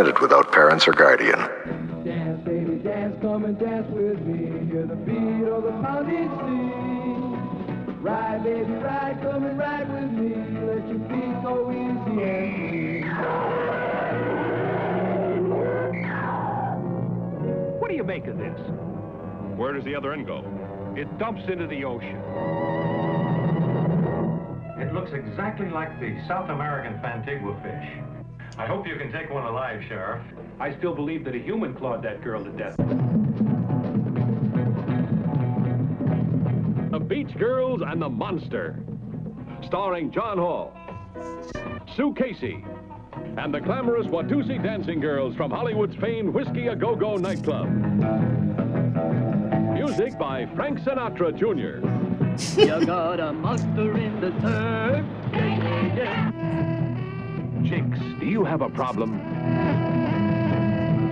permitted without parents or guardian. Dance, baby, dance, come and dance with me. Hear the beat of the pounding sea. Ride, baby, ride, come and ride with me. Let your feet go easy. What do you make of this? Where does the other end go? It dumps into the ocean. It looks exactly like the South American Fantigua fish. I hope you can take one alive, Sheriff. I still believe that a human clawed that girl to death. The Beach Girls and the Monster, starring John Hall, Sue Casey, and the glamorous Watusi dancing girls from Hollywood's famed Whiskey A Go-Go nightclub. Music by Frank Sinatra Jr. You got a monster in the surf. Yeah, yeah. Chicks, do you have a problem?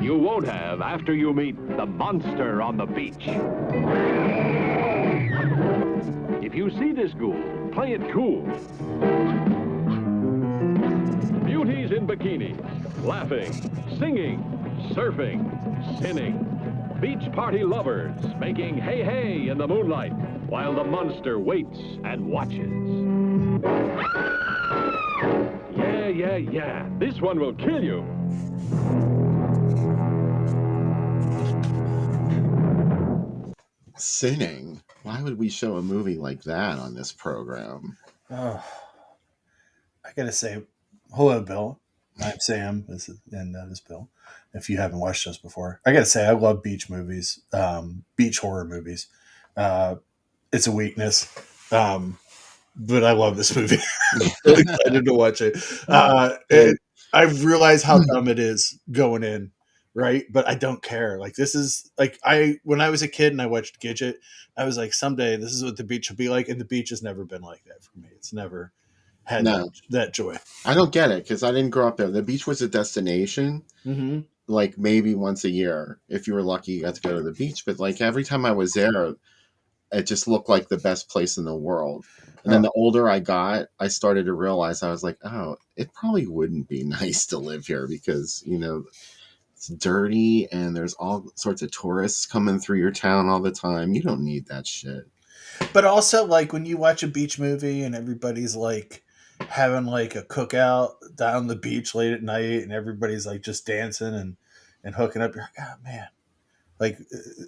You won't have after you meet the monster on the beach. If you see this ghoul, play it cool. Beauties in bikinis, laughing, singing, surfing, sinning. Beach party lovers making hey hey in the moonlight while the monster waits and watches. Yeah. This one will kill you. Sinning. Why would we show a movie like that on this program? Oh, I gotta say, hello, Bill. I'm Sam. This is Bill. If you haven't watched us before, I gotta say I love beach movies, beach horror movies. It's a weakness, but I love this movie. I'm really excited to watch it. I realize how dumb it is going in, right? But I don't care. Like this is like when I was a kid and I watched Gidget, I was like, someday this is what the beach will be like, and the beach has never been like that for me. It's never had that joy. I don't get it because I didn't grow up there. The beach was a destination. Mm-hmm. Like maybe once a year, if you were lucky, you got to go to the beach. But like every time I was there, it just looked like the best place in the world. And then the older I got, I started to realize I was like, oh, it probably wouldn't be nice to live here because, you know, it's dirty and there's all sorts of tourists coming through your town all the time. You don't need that shit. But also, like, when you watch a beach movie and everybody's like having like a cookout down the beach late at night and everybody's like just dancing and hooking up, you're like, oh man, like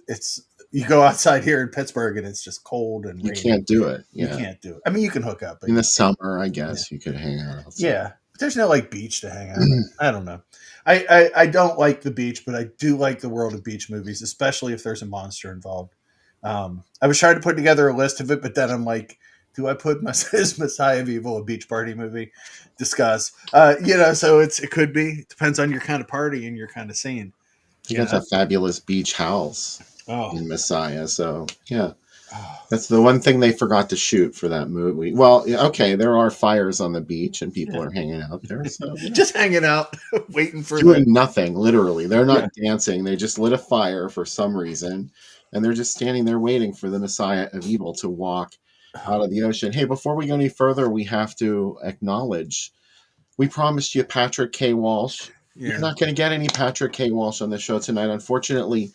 it's, you go outside here in Pittsburgh and it's just cold and you rainy. Can't do it. Yeah. You can't do it. I mean, you can hook up. But in the summer, I guess you could hang out outside. Yeah. But there's no like beach to hang out. I don't know. I don't like the beach, but I do like the world of beach movies, especially if there's a monster involved. I was trying to put together a list of it, but then I'm like, do I put is Messiah of Evil a beach party movie? Discuss. So it could be. It depends on your kind of party and your kind of scene. You got a fabulous beach house in Messiah. So, yeah. That's the one thing they forgot to shoot for that movie. Well, okay, there are fires on the beach and people are hanging out there. So, just hanging out, waiting for doing nothing, literally. They're not dancing. They just lit a fire for some reason. And they're just standing there waiting for the Messiah of Evil to walk out of the ocean. Hey, before we go any further, we have to acknowledge, we promised you Patrick K. Walsh. Yeah. You're not going to get any Patrick K. Walsh on the show tonight. Unfortunately,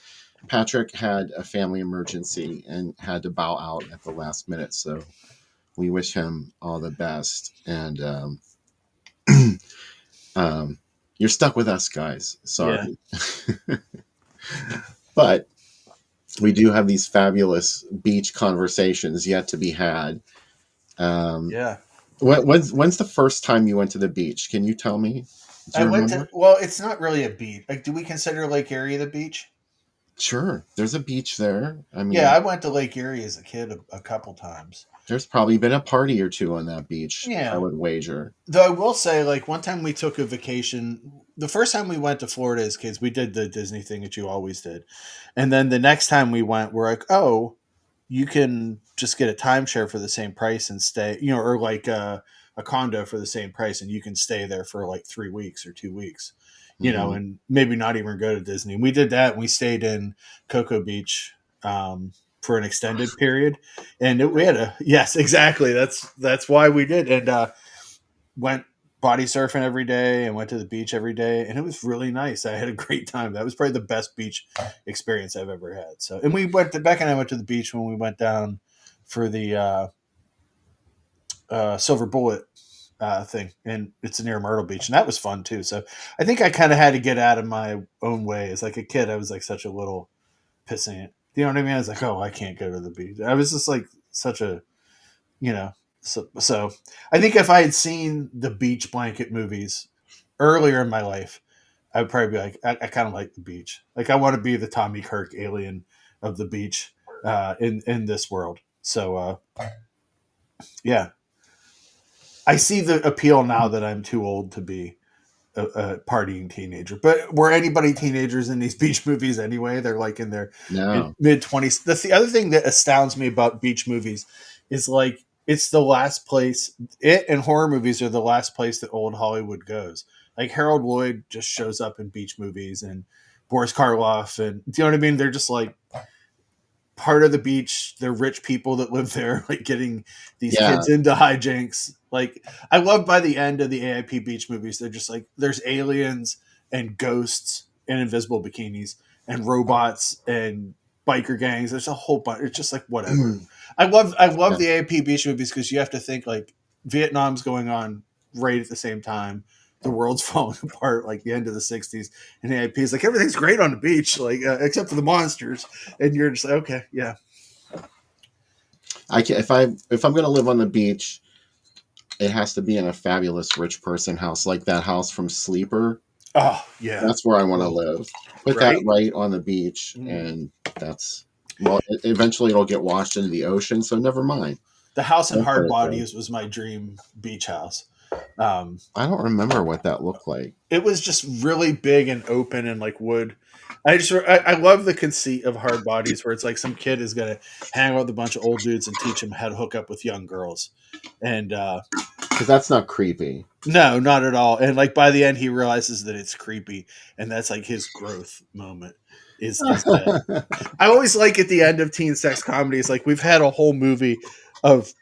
Patrick had a family emergency and had to bow out at the last minute. So we wish him all the best. And you're stuck with us, guys. Sorry. Yeah. But we do have these fabulous beach conversations yet to be had. When's the first time you went to the beach? Can you tell me? Well, it's not really a beach. Like, do we consider Lake Erie the beach? Sure. There's a beach there. I mean, I went to Lake Erie as a kid a couple times. There's probably been a party or two on that beach. Yeah. I would wager. Though I will say, like, one time we took a vacation. The first time we went to Florida as kids, we did the Disney thing that you always did. And then the next time we went, we're like, oh, you can just get a timeshare for the same price and stay, or like a condo for the same price, and you can stay there for like 3 weeks or 2 weeks, and maybe not even go to Disney. And we did that. And we stayed in Cocoa Beach for an extended period, and we had yes, exactly. That's why we did, and body surfing every day and went to the beach every day, and it was really nice. I had a great time. That was probably the best beach experience I've ever had. So, and we went to, Beck and I went to the beach when we went down for the Silver Bullet thing, and it's near Myrtle Beach, and that was fun too. So I think I kind of had to get out of my own way. As like a kid, I was like such a little pissant. You know what I mean? I was like, oh, I can't go to the beach. I was just like such a, you know. So I think if I had seen the beach blanket movies earlier in my life, I would probably be like, I kind of like the beach. Like I want to be the Tommy Kirk alien of the beach in this world. So yeah, I see the appeal now that I'm too old to be a partying teenager. But were anybody teenagers in these beach movies anyway? They're like in their No. mid-20s. The other thing that astounds me about beach movies is like it's the last place. It and horror movies are the last place that old Hollywood goes. Like Harold Lloyd just shows up in beach movies, and Boris Karloff, and do you know what I mean? They're just like part of the beach. They're rich people that live there, like getting these Yeah. kids into hijinks. Like I love by the end of the AIP beach movies, they're just like there's aliens and ghosts and invisible bikinis and robots and biker gangs. There's a whole bunch. It's just like whatever. I love Yeah. the AIP beach movies because you have to think like Vietnam's going on right at the same time. The world's falling apart like the end of the 60s, and AIP is like everything's great on the beach, like except for the monsters, and you're just like, okay, yeah. If I'm going to live on the beach, it has to be in a fabulous rich person house, like that house from Sleeper. Oh yeah, That's where I want to live. Put Right? that right on the beach, and that's eventually it'll get washed into the ocean. So never mind. The house in That's Hard what it Bodies was my dream beach house. I don't remember what that looked like. It was just really big and open and like wood. I love the conceit of Hard Bodies where it's like some kid is gonna hang out with a bunch of old dudes and teach them how to hook up with young girls, and Because that's not creepy. no, not at all. And like by the end, he realizes that it's creepy, and that's like his growth moment. Is that I always like at the end of teen sex comedies, like we've had a whole movie of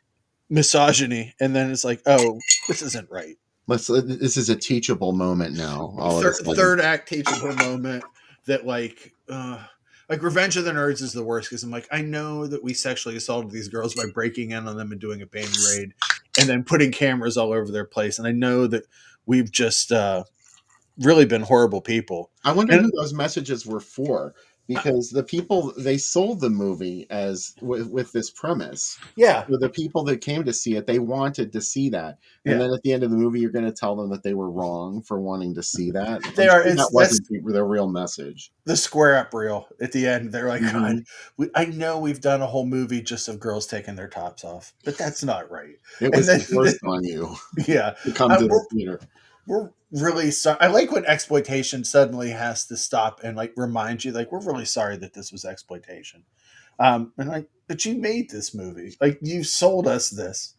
misogyny, and then it's like, oh, this isn't right. This is a teachable moment now. All of a sudden. Third act teachable moment that like Revenge of the Nerds is the worst because I'm like, I know that we sexually assaulted these girls by breaking in on them and doing a panty raid and then putting cameras all over their place, and I know that we've just really been horrible people. I wonder And- who those messages were for, because the people they sold the movie as with this premise. Yeah, For the people that came to see it, they wanted to see that, and Yeah. then at the end of the movie, you're going to tell them that they were wrong for wanting to see that. They are. That wasn't their real message. The square up reel at the end. They're like, Mhm. God, I know we've done a whole movie just of girls taking their tops off, but that's not right. It was then- forced on you Yeah, to come to the theater. we're really sorry. I like when exploitation suddenly has to stop and like remind you, like, we're really sorry that this was exploitation. And like, but you made this movie, like you sold us this,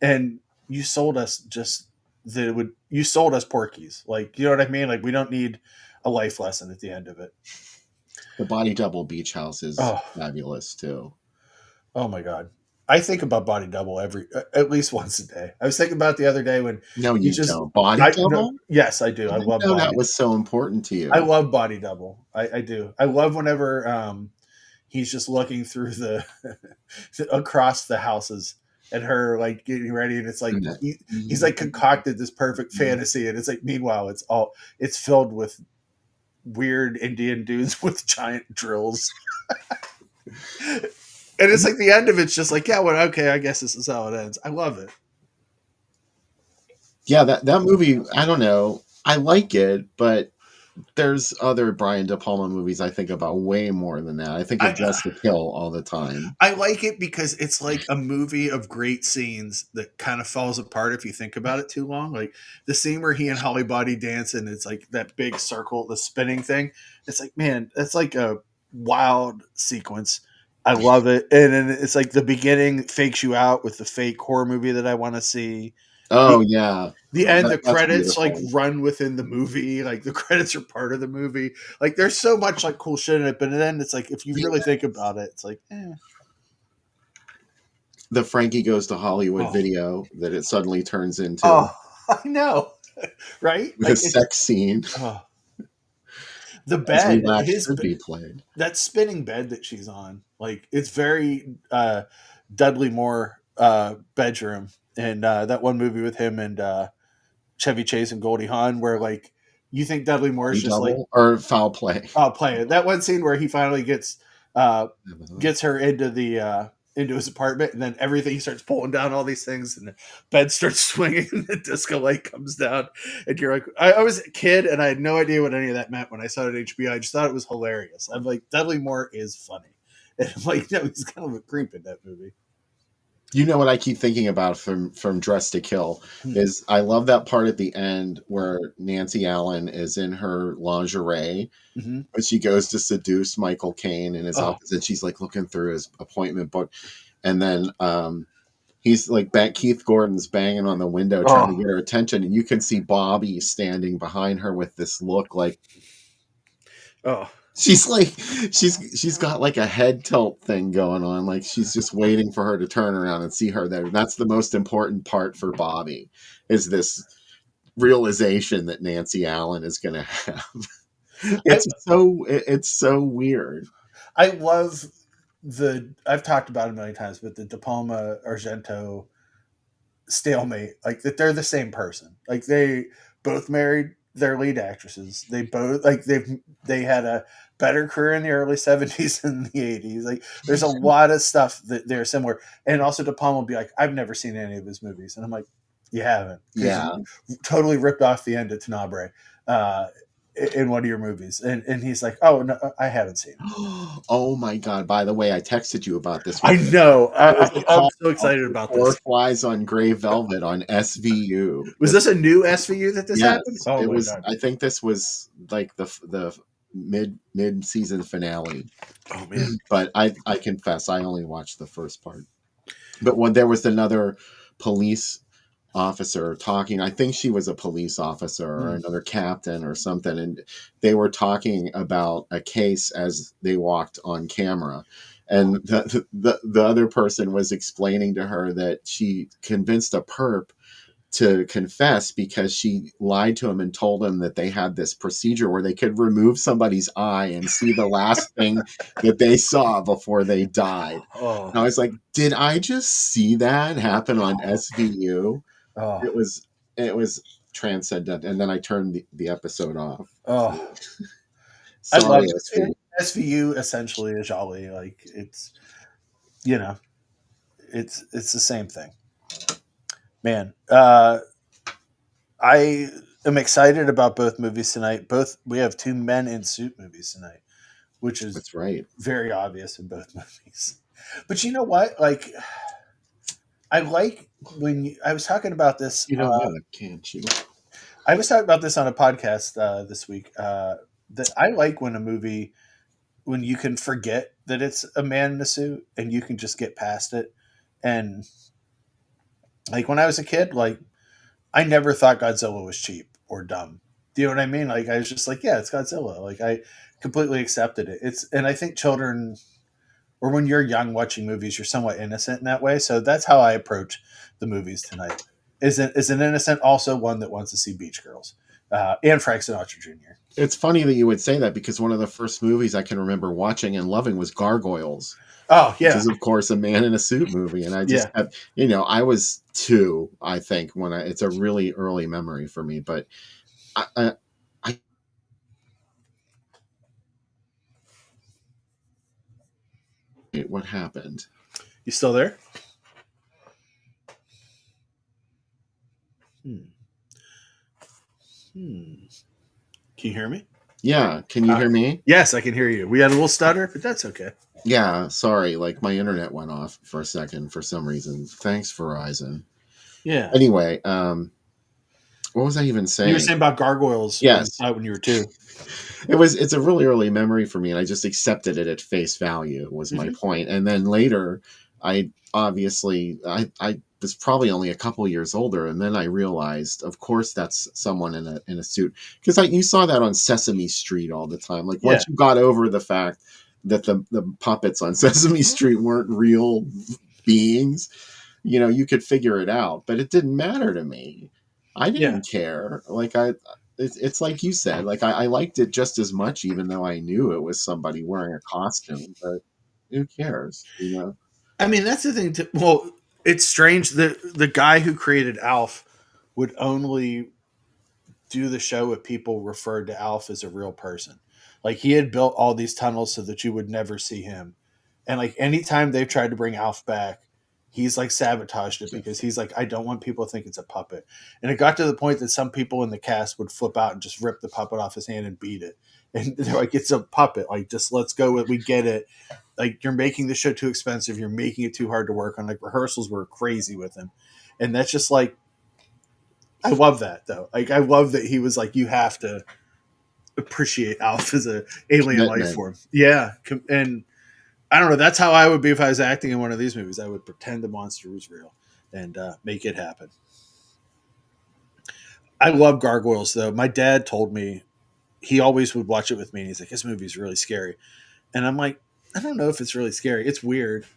and you sold us just that it would. You sold us Porkies, like you know what I mean. Like we don't need a life lesson at the end of it. The Body Double Beach House is Oh. fabulous too. Oh my God. I think about Body Double at least once a day. I was thinking about it the other day when No, you just- don't. Body I, Double? no, yes, I do. I love know Body. that was so important to you. I love Body Double. I do. I love whenever he's just looking through the across the houses and her like getting ready, and it's like he's like concocted this perfect fantasy, and it's like meanwhile it's filled with weird Indian dudes with giant drills. And it's like the end of it's just like, yeah, well, okay, I guess this is how it ends. I love it. Yeah, that movie, I don't know. I like it, but there's other Brian De Palma movies I think about way more than that. I think of Dress to Kill all the time. I like it because it's like a movie of great scenes that kind of falls apart if you think about it too long. Like the scene where he and Holly Body dance and it's like that big circle, the spinning thing. It's like, man, that's like a wild sequence. I love it. And then it's like the beginning fakes you out with the fake horror movie that I want to see. Oh, yeah. The end, That's the credits like beautiful. run within the movie. Like the credits are part of the movie. Like there's so much like cool shit in it. But then it's like, if you really think about it, it's like, The Frankie Goes to Hollywood Oh. video that it suddenly turns into. Oh, I know. right? The sex scene, Oh, the as bed, relaxed should be played. that spinning bed that she's on, like it's very Dudley Moore bedroom, and that one movie with him and Chevy Chase and Goldie Hawn, where like you think Dudley Moore is just like, Double or foul play. I'll play it. That one scene where he finally gets her into his apartment, and then everything, he starts pulling down all these things, and the bed starts swinging, and the disco light comes down, and you're like, I was a kid, and I had no idea what any of that meant when I saw it at HBO. I just thought it was hilarious. I'm like, Dudley Moore is funny, and I'm like, no, he's kind of a creep in that movie. You know what I keep thinking about from Dress to Kill is I love that part at the end where Nancy Allen is in her lingerie when she goes to seduce Michael Caine in his office, and she's like looking through his appointment book, and then he's like Keith Gordon's banging on the window trying to get her attention, and you can see Bobby standing behind her with this look like, she's like she's got like a head tilt thing going on, like she's just waiting for her to turn around and see her there. That's the most important part for Bobby, is this realization that Nancy Allen is going to have. It's so weird. I love I've talked about it a million times, but the De Palma Argento stalemate, like that they're the same person. Like they both married their lead actresses. They both they had a better career in the early 70s and the 80s. Like there's a lot of stuff that they're similar. And also De Palma will be like, I've never seen any of his movies. And I'm like, you haven't. Yeah. You totally ripped off the end of Tenebrae in one of your movies. And he's like, oh, no, I haven't seen it. Oh my God. By the way, I texted you about this. I know. I'm so excited about Four this. Flies on Gray Velvet on SVU. Was this a new SVU that this happened? Oh, it was. God. I think this was like the mid season finale. Oh man! But I confess, I only watched the first part. But when there was another police officer talking, I think she was a police officer or another captain or something, and they were talking about a case as they walked on camera. And the other person was explaining to her that she convinced a perp to confess because she lied to him and told him that they had this procedure where they could remove somebody's eye and see the last thing that they saw before they died. And I was like, did I just see that happen on SVU? It was transcendent. And then I turned the episode off. Sorry, I love SVU. SVU essentially is jolly. Like it's, it's the same thing. Man, I am excited about both movies tonight. We have two men in suit movies tonight, which is that's right. Very obvious in both movies. But you know what? Like, I like when I was talking about this. You know that, can't you? I was talking about this on a podcast this week. That I like when a movie, when you can forget that it's a man in a suit and you can just get past it. And like when I was a kid, like I never thought Godzilla was cheap or dumb. Do you know what I mean? Like I was just like, yeah, it's Godzilla. Like I completely accepted it. And I think children, or when you're young watching movies, you're somewhat innocent in that way. So that's how I approach the movies tonight. Is an innocent, also one that wants to see Beach Girls and Frank Sinatra Jr. It's funny that you would say that because one of the first movies I can remember watching and loving was Gargoyles. Oh, yeah. Which is, of course, a man in a suit movie. And I just had, I was 2, I think, it's a really early memory for me. But I what happened? You still there? Can you hear me? Yeah. Can you hear me? Yes, I can hear you. We had a little stutter, but that's okay. Yeah. Sorry. Like my internet went off for a second for some reason. Thanks, Verizon. Yeah. Anyway, what was I even saying? You were saying about Gargoyles. Yes. When you were 2. It's a really early memory for me, and I just accepted it at face value was my point. And then later, I was probably only a couple years older, and then I realized, of course, that's someone in a suit, because you saw that on Sesame Street all the time. Like once you got over the fact that the puppets on Sesame Street weren't real beings, you could figure it out. But it didn't matter to me. I Yeah. didn't care. Like it's like you said. Like I liked it just as much, even though I knew it was somebody wearing a costume. But who cares? You know? I mean, that's the thing. Well, it's strange that the guy who created Alf would only do the show if people referred to Alf as a real person. Like he had built all these tunnels so that you would never see him. And like anytime they've tried to bring Alf back, he's like sabotaged it because he's like, I don't want people to think it's a puppet. And it got to the point that some people in the cast would flip out and just rip the puppet off his hand and beat it. And they're like, it's a puppet. Like, just let's go with, we get it. Like, you're making the show too expensive. You're making it too hard to work on. Like, rehearsals were crazy with him. And that's just like, I love that though. Like, I love that he was like, you have to appreciate Alf as a alien life Commitment. form. Yeah. And I don't know. That's how I would be if I was acting in one of these movies. I would pretend the monster was real and make it happen. I love gargoyles, though. My dad told me he always would watch it with me, and he's like, "This movie's really scary," and I'm like, "I don't know if it's really scary. It's weird,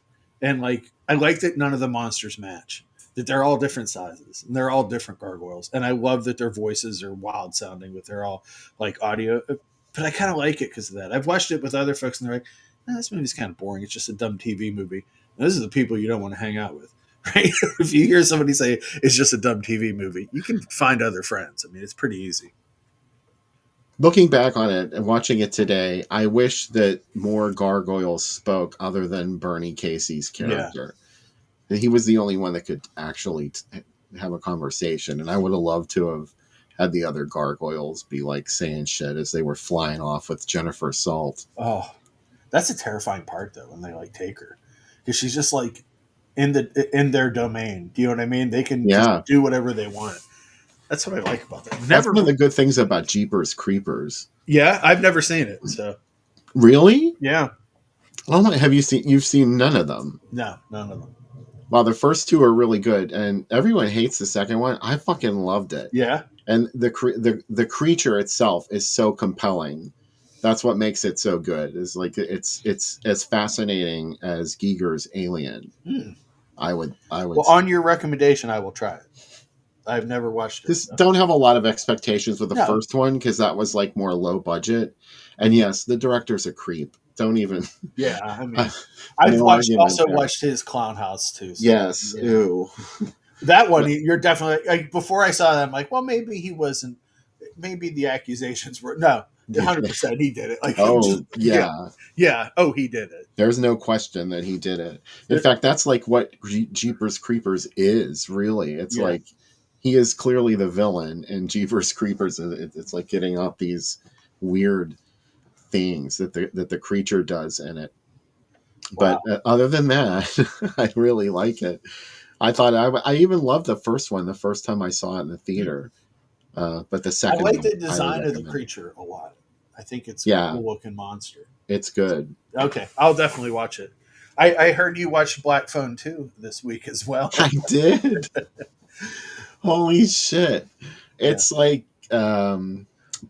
and like I like that none of the monsters match. That they're all different sizes and they're all different gargoyles, and I love that their voices are wild sounding, but they're all like audio. But I kind of like it because of that. I've watched it with other folks, and they're like, "This movie's kind of boring. It's just a dumb TV movie." And this is the people you don't want to hang out with. Right? If you hear somebody say it's just a dumb TV movie, you can find other friends. I mean, it's pretty easy. Looking back on it and watching it today, I wish that more gargoyles spoke other than Bernie Casey's character. Yeah. He was the only one that could actually have a conversation, and I would have loved to have had the other gargoyles be like saying shit as they were flying off with Jennifer Salt. Oh, that's a terrifying part though when they like take her, because she's just like in their domain. Do you know what I mean? They can just do whatever they want. That's what I like about that. That's one of the good things about Jeepers Creepers. Yeah, I've never seen it. So really, yeah. Oh my! Have you seen? You've seen none of them? No, none of them. Well, the first two are really good, and everyone hates the second one. I fucking loved it. Yeah, and the creature itself is so compelling. That's what makes it so good. Is like it's as fascinating as Giger's Alien. I would. Well, on your recommendation, I will try it. I've never watched it. Just don't have a lot of expectations with the first one because that was like more low budget. And yes, the director's a creep. Don't even. Yeah, I mean, I've also watched his Clown House too. So, yes, yeah. Ew. That one, you're definitely like, before I saw that, I'm like, well, maybe he wasn't. Maybe the accusations were 100%. He did it. Like, yeah. Oh, he did it. There's no question that he did it. In fact, that's like what Jeepers Creepers is. Really, it's like. He is clearly the villain in Jeepers Creepers. It's like getting up these weird things that the creature does in it. Wow. But other than that, I really like it. I thought I even loved the first one the first time I saw it in the theater. But the second, I like the design of the creature a lot. I think it's a cool looking monster. It's good. Okay, I'll definitely watch it. I heard you watched Black Phone 2 this week as well. I did. Holy shit. It's like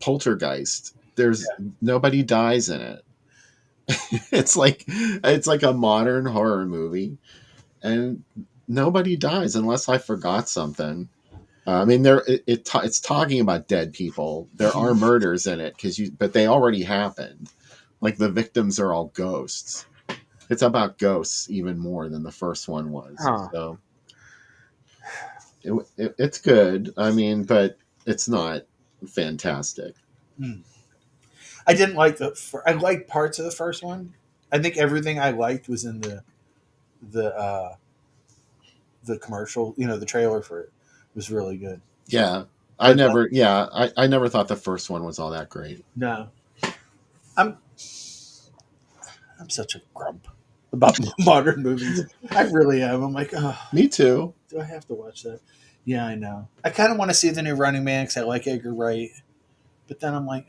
Poltergeist. There's nobody dies in it. It's like a modern horror movie and nobody dies unless I forgot something. I mean, it's talking about dead people. There are murders in it but they already happened. Like the victims are all ghosts. It's about ghosts even more than the first one was. Huh. So it's good. I mean, but it's not fantastic. I didn't like I liked parts of the first one. I think everything I liked was in the commercial. The trailer for it was really good. Yeah, I never thought the first one was all that great. No, I'm such a grump about modern movies. I really am. I'm like, oh, me too. Do I have to watch that? Yeah, I know. I kind of want to see the new Running Man because I like Edgar Wright, but then I'm like,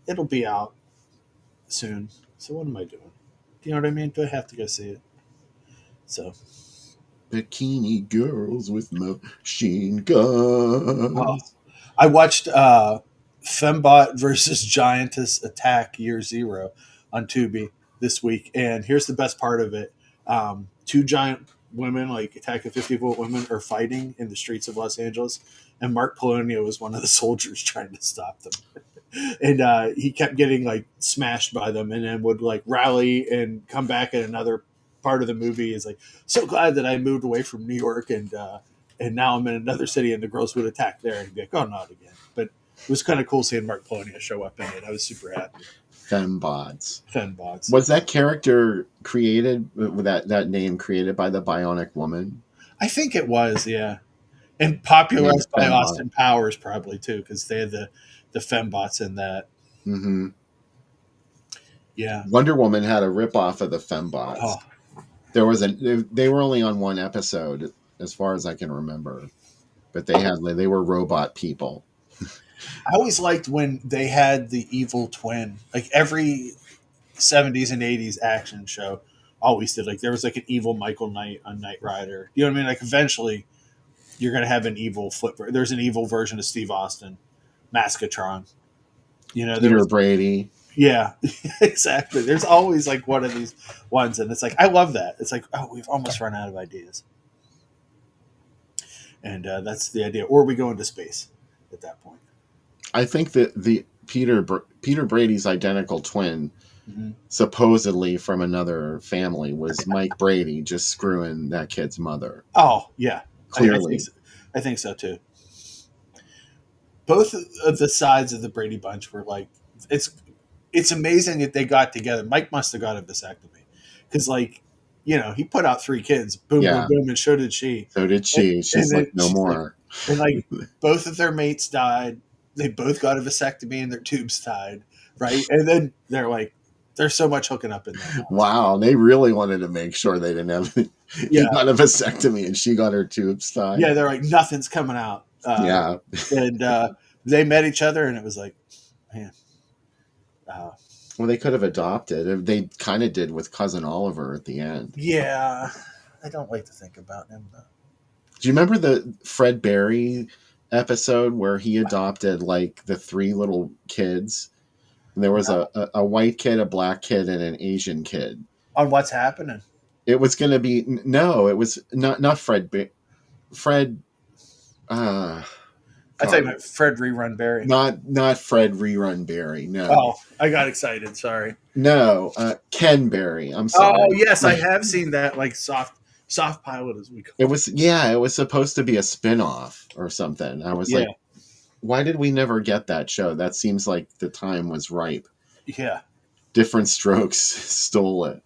it'll be out soon. So what am I doing? Do you know what I mean? Do I have to go see it? So, bikini girls with machine guns. I watched Fembot versus Giantess Attack Year Zero on Tubi this week, and here's the best part of it: two giant women, like Attack of 50-Foot Women, are fighting in the streets of Los Angeles, and Mark Polonio was one of the soldiers trying to stop them. And he kept getting like smashed by them, and then would like rally and come back at another part of the movie. Is like, so glad that I moved away from New York, and now I'm in another city, and the girls would attack there, and be like, oh, not again. But it was kind of cool seeing Mark Polonio show up in it. I was super happy. Fembots. Fembots. Was that character created, that name created by the Bionic Woman? I think it was, yeah. And popularized by Fembot. Austin Powers, probably, too, because they had the fembots in that. Mm-hmm. Yeah. Wonder Woman had a ripoff of the fembots. Oh. There was they were only on one episode, as far as I can remember. But they were robot people. I always liked when they had the evil twin. Like every 70s and 80s action show always did. Like there was like an evil Michael Knight on Knight Rider. You know what I mean? Like eventually you're going to have an evil flipper. There's an evil version of Steve Austin, Maskatron. You know, Peter Brady. Yeah, exactly. There's always like one of these ones. And it's like, I love that. It's like, oh, we've almost run out of ideas. And that's the idea. Or we go into space at that point. I think that the Peter Brady's identical twin, supposedly from another family, was Mike Brady just screwing that kid's mother. Oh, yeah. Clearly. I think so, too. Both of the sides of the Brady bunch were like, it's amazing that they got together. Mike must have got a vasectomy. Because, like, you know, he put out 3 kids. Boom, boom, boom, and so did she. So did she. She's like, no more. Like, and, like, both of their mates died. They both got a vasectomy and their tubes tied, right? And then they're like, there's so much hooking up in there. Wow, they really wanted to make sure they didn't have. He got a vasectomy and she got her tubes tied. Yeah, they're like, nothing's coming out. And they met each other, and it was like, man. Well, they could have adopted. They kind of did with Cousin Oliver at the end. Yeah, I don't like to think about him though. Do you remember the Fred Berry episode where he adopted like the 3 little kids? And there was a white kid, a black kid, and an Asian kid. On What's Happening? It was going to be it was not Fred. Fred. I thought you meant Fred Rerun Barry. Not Fred Rerun Barry. No. Oh, I got excited. Sorry. No, Ken Barry. I'm sorry. Oh yes, I have seen that like soft pilot as we call it. It was supposed to be a spin-off or something. I was like, why did we never get that show? That seems like the time was ripe. Yeah. Different Strokes stole it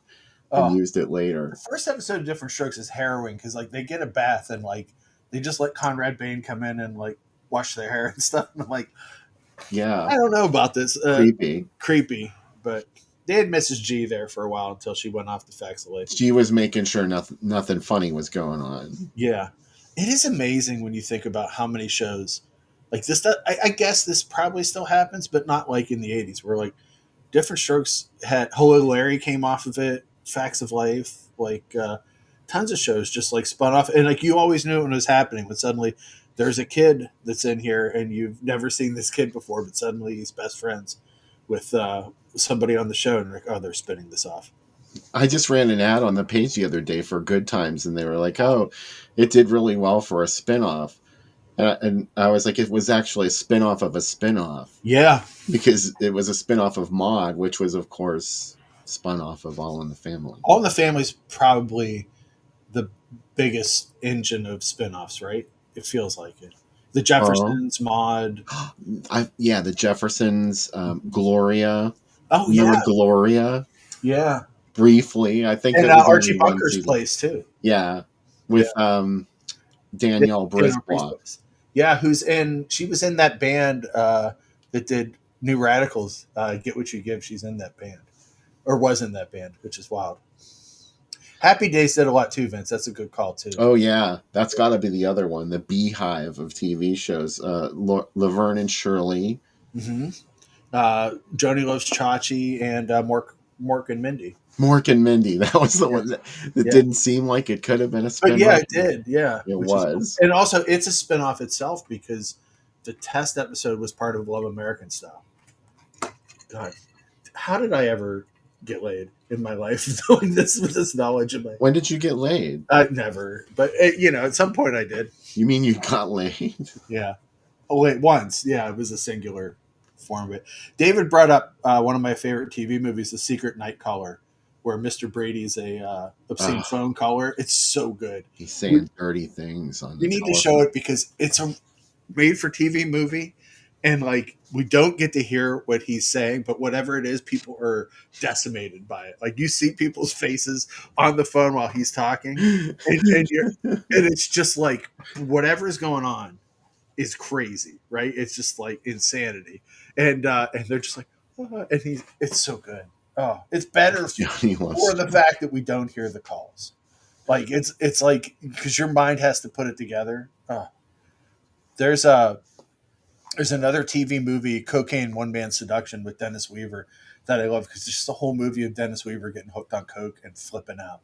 and used it later. The first episode of Different Strokes is harrowing because like they get a bath and like they just let Conrad Bain come in and like wash their hair and stuff. And I'm like, yeah, I don't know about this. Creepy. But they had Mrs. G there for a while until she went off the facts of life. She was making sure nothing funny was going on. Yeah. It is amazing when you think about how many shows like this. I guess this probably still happens, but not like in the 80s where like Different Strokes had Hello Larry came off of it, Facts of Life, like tons of shows just like spun off. And like you always knew when it was happening, when suddenly there's a kid that's in here and you've never seen this kid before, but suddenly he's best friends with somebody on the show and like, oh, they're spinning this off. I just ran an ad on the page the other day for Good Times, and they were like, oh, it did really well for a spinoff. And I was like, it was actually a spinoff of a spinoff. Yeah. Because it was a spinoff of Maude, which was, of course, spun off of All in the Family. All in the Family is probably the biggest engine of spinoffs, right? It feels like it. The Jeffersons, Maude. The Jeffersons, Gloria. Oh, yeah. Gloria. Yeah. Briefly, I think. And Archie Bunker's place, too. Yeah. With Danielle Brisbois. Yeah, she was in that band that did New Radicals, Get What You Give. She's in that band. Or was in that band, which is wild. Happy Days did a lot too, Vince. That's a good call too. Oh yeah, that's got to be the other one, the beehive of TV shows. Laverne and Shirley, Joni Loves Chachi, and Mork and Mindy. Mork and Mindy. That was the one that didn't seem like it could have been a spin-off. But yeah, it did. Yeah, it was. And also, it's a spin-off itself because the test episode was part of Love American Style. God, how did I ever get laid in my life doing this with this knowledge of my. When did you get laid? Never, but at some point I did. You mean you got laid? Yeah. Oh wait, once. Yeah, it was a singular form of it. David brought up one of my favorite TV movies, The Secret Night Caller, where Mr. Brady's a obscene phone caller. It's so good. He's saying dirty things on. We need to show it because it's a made-for-TV movie, and like we don't get to hear what he's saying, but whatever it is, people are decimated by it. Like you see people's faces on the phone while he's talking, and it's just like whatever's going on is crazy, right? It's just like insanity, and they're just like, and it's so good. Oh, it's better for the fact that we don't hear the calls. Like it's like because your mind has to put it together. There's another TV movie, Cocaine One Man Seduction with Dennis Weaver, that I love because it's just the whole movie of Dennis Weaver getting hooked on coke and flipping out,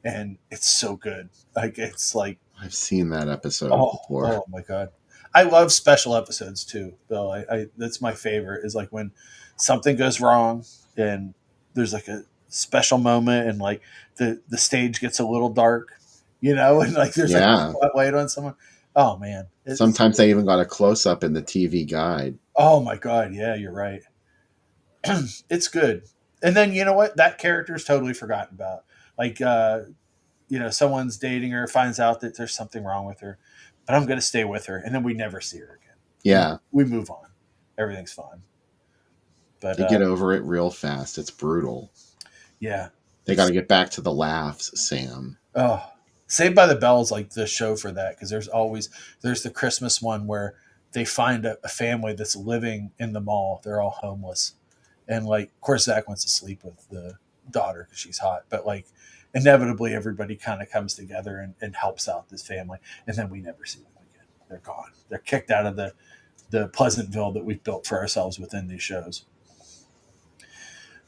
and it's so good. Like it's like I've seen that episode before. Oh my god, I love special episodes too, Bill. I that's my favorite. Is like when something goes wrong and there's like a special moment and like the stage gets a little dark, and like there's like a spotlight on someone. Oh man! Sometimes they even got a close up in the TV guide. Oh my god! Yeah, you're right. It's good. And then you know what? That character is totally forgotten about. Like someone's dating her, finds out that there's something wrong with her, but I'm going to stay with her, and then we never see her again. Yeah, we move on. Everything's fine. But they get over it real fast. It's brutal. Yeah, they got to get back to the laughs, Sam. Oh. Saved by the Bell is like the show for that because there's the Christmas one where they find a family that's living in the mall. They're all homeless, and like of course Zach wants to sleep with the daughter because she's hot, but like inevitably everybody kind of comes together and helps out this family, and then we never see them again. They're gone. They're kicked out of the Pleasantville that we've built for ourselves within these shows.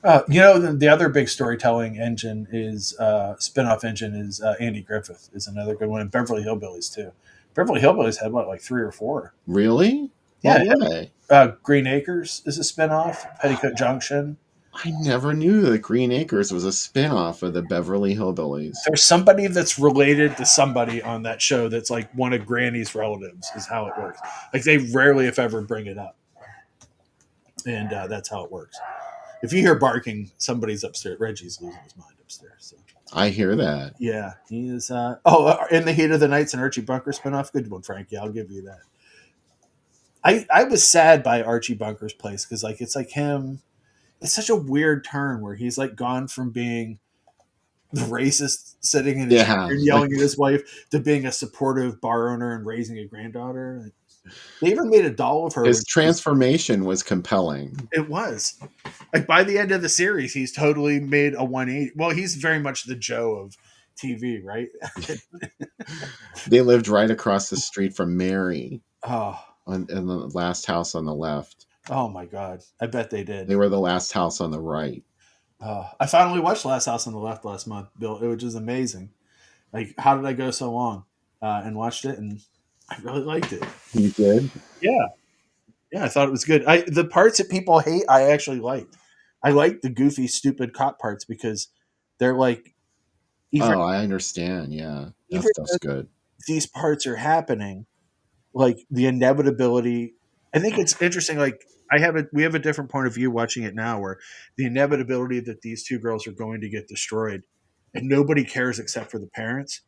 The other big storytelling engine is spinoff engine is Andy Griffith is another good one, and Beverly Hillbillies too. Beverly Hillbillies had like 3 or 4. Really? Yeah. Green Acres is a spinoff. Petticoat Junction. I never knew that Green Acres was a spinoff of the Beverly Hillbillies. There's somebody that's related to somebody on that show that's like one of Granny's relatives. Is how it works. Like they rarely, if ever, bring it up, and that's how it works. If you hear barking, somebody's upstairs. Reggie's losing his mind upstairs. So. I hear that. Yeah, he is. In the Heat of the Night's an Archie Bunker spinoff. Good one, Frankie. I'll give you that. I was sad by Archie Bunker's place because like it's like him. It's such a weird turn where he's like gone from being the racist sitting in his chair and yelling at his wife to being a supportive bar owner and raising a granddaughter. They even made a doll of her. His transformation was compelling. It was. Like by the end of the series, he's totally made a 180. Well, he's very much the Joe of TV, right? They lived right across the street from Mary. Oh. In the last house on the left. Oh my God. I bet they did. They were the last house on the right. I finally watched Last House on the Left last month, Bill, which is amazing. Like, how did I go so long and watched it? And I really liked it. You did? Yeah. Yeah, I thought it was good. The parts that people hate, I actually liked. I liked the goofy, stupid cop parts because they're like... I understand. Yeah. That stuff's good. These parts are happening. Like, the inevitability... I think it's interesting, like, we have a different point of view watching it now where the inevitability that these two girls are going to get destroyed and nobody cares except for the parents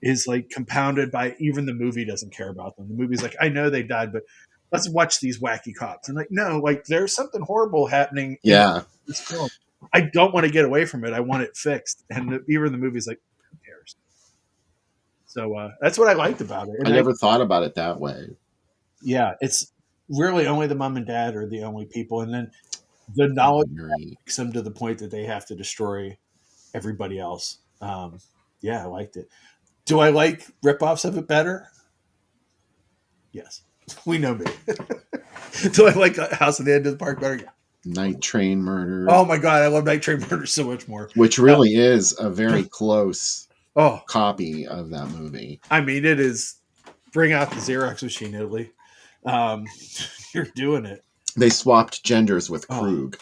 is like compounded by even the movie doesn't care about them. The movie's like, I know they died, but let's watch these wacky cops. And like, no, like there's something horrible happening. Yeah. In this film. I don't want to get away from it. I want it fixed. And even the movie's like, who cares? So that's what I liked about it. And I never thought about it that way. Yeah. It's really only the mom and dad are the only people. And then the knowledge takes them to the point that they have to destroy everybody else. Yeah, I liked it. Do I like ripoffs of it better? Yes. We know me. Do I like House at the End of the Park better? Yeah. Night Train Murder. Oh my God, I love Night Train Murder so much more. Which really is a very close copy of that movie. I mean, it is bring out the Xerox machine, Italy. You're doing it. They swapped genders with Krug.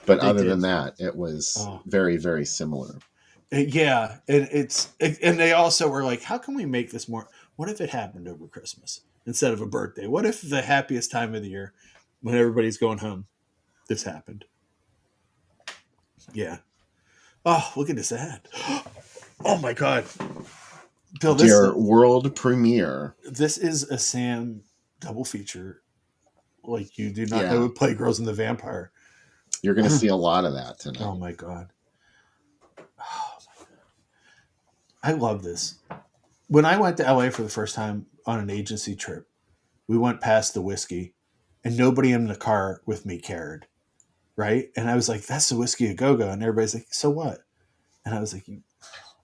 But They other did. than that, it was Oh. very, very similar. Yeah, and and they also were like, how can we make this more? What if it happened over Christmas instead of a birthday? What if the happiest time of the year, when everybody's going home, this happened? Yeah. Oh, look at this ad. Oh my God, Bill, Their world premiere. this is a Sam double feature like you do not know Yeah. would play Girls and the Vampire. You're going to see a lot of that tonight. Oh my God. Oh my God. I love this. When I went to LA for the first time on an agency trip, we went past the whiskey and nobody in the car with me cared. Right. And I was like, that's the Whiskey a Go Go. And everybody's like, so what? And I was like,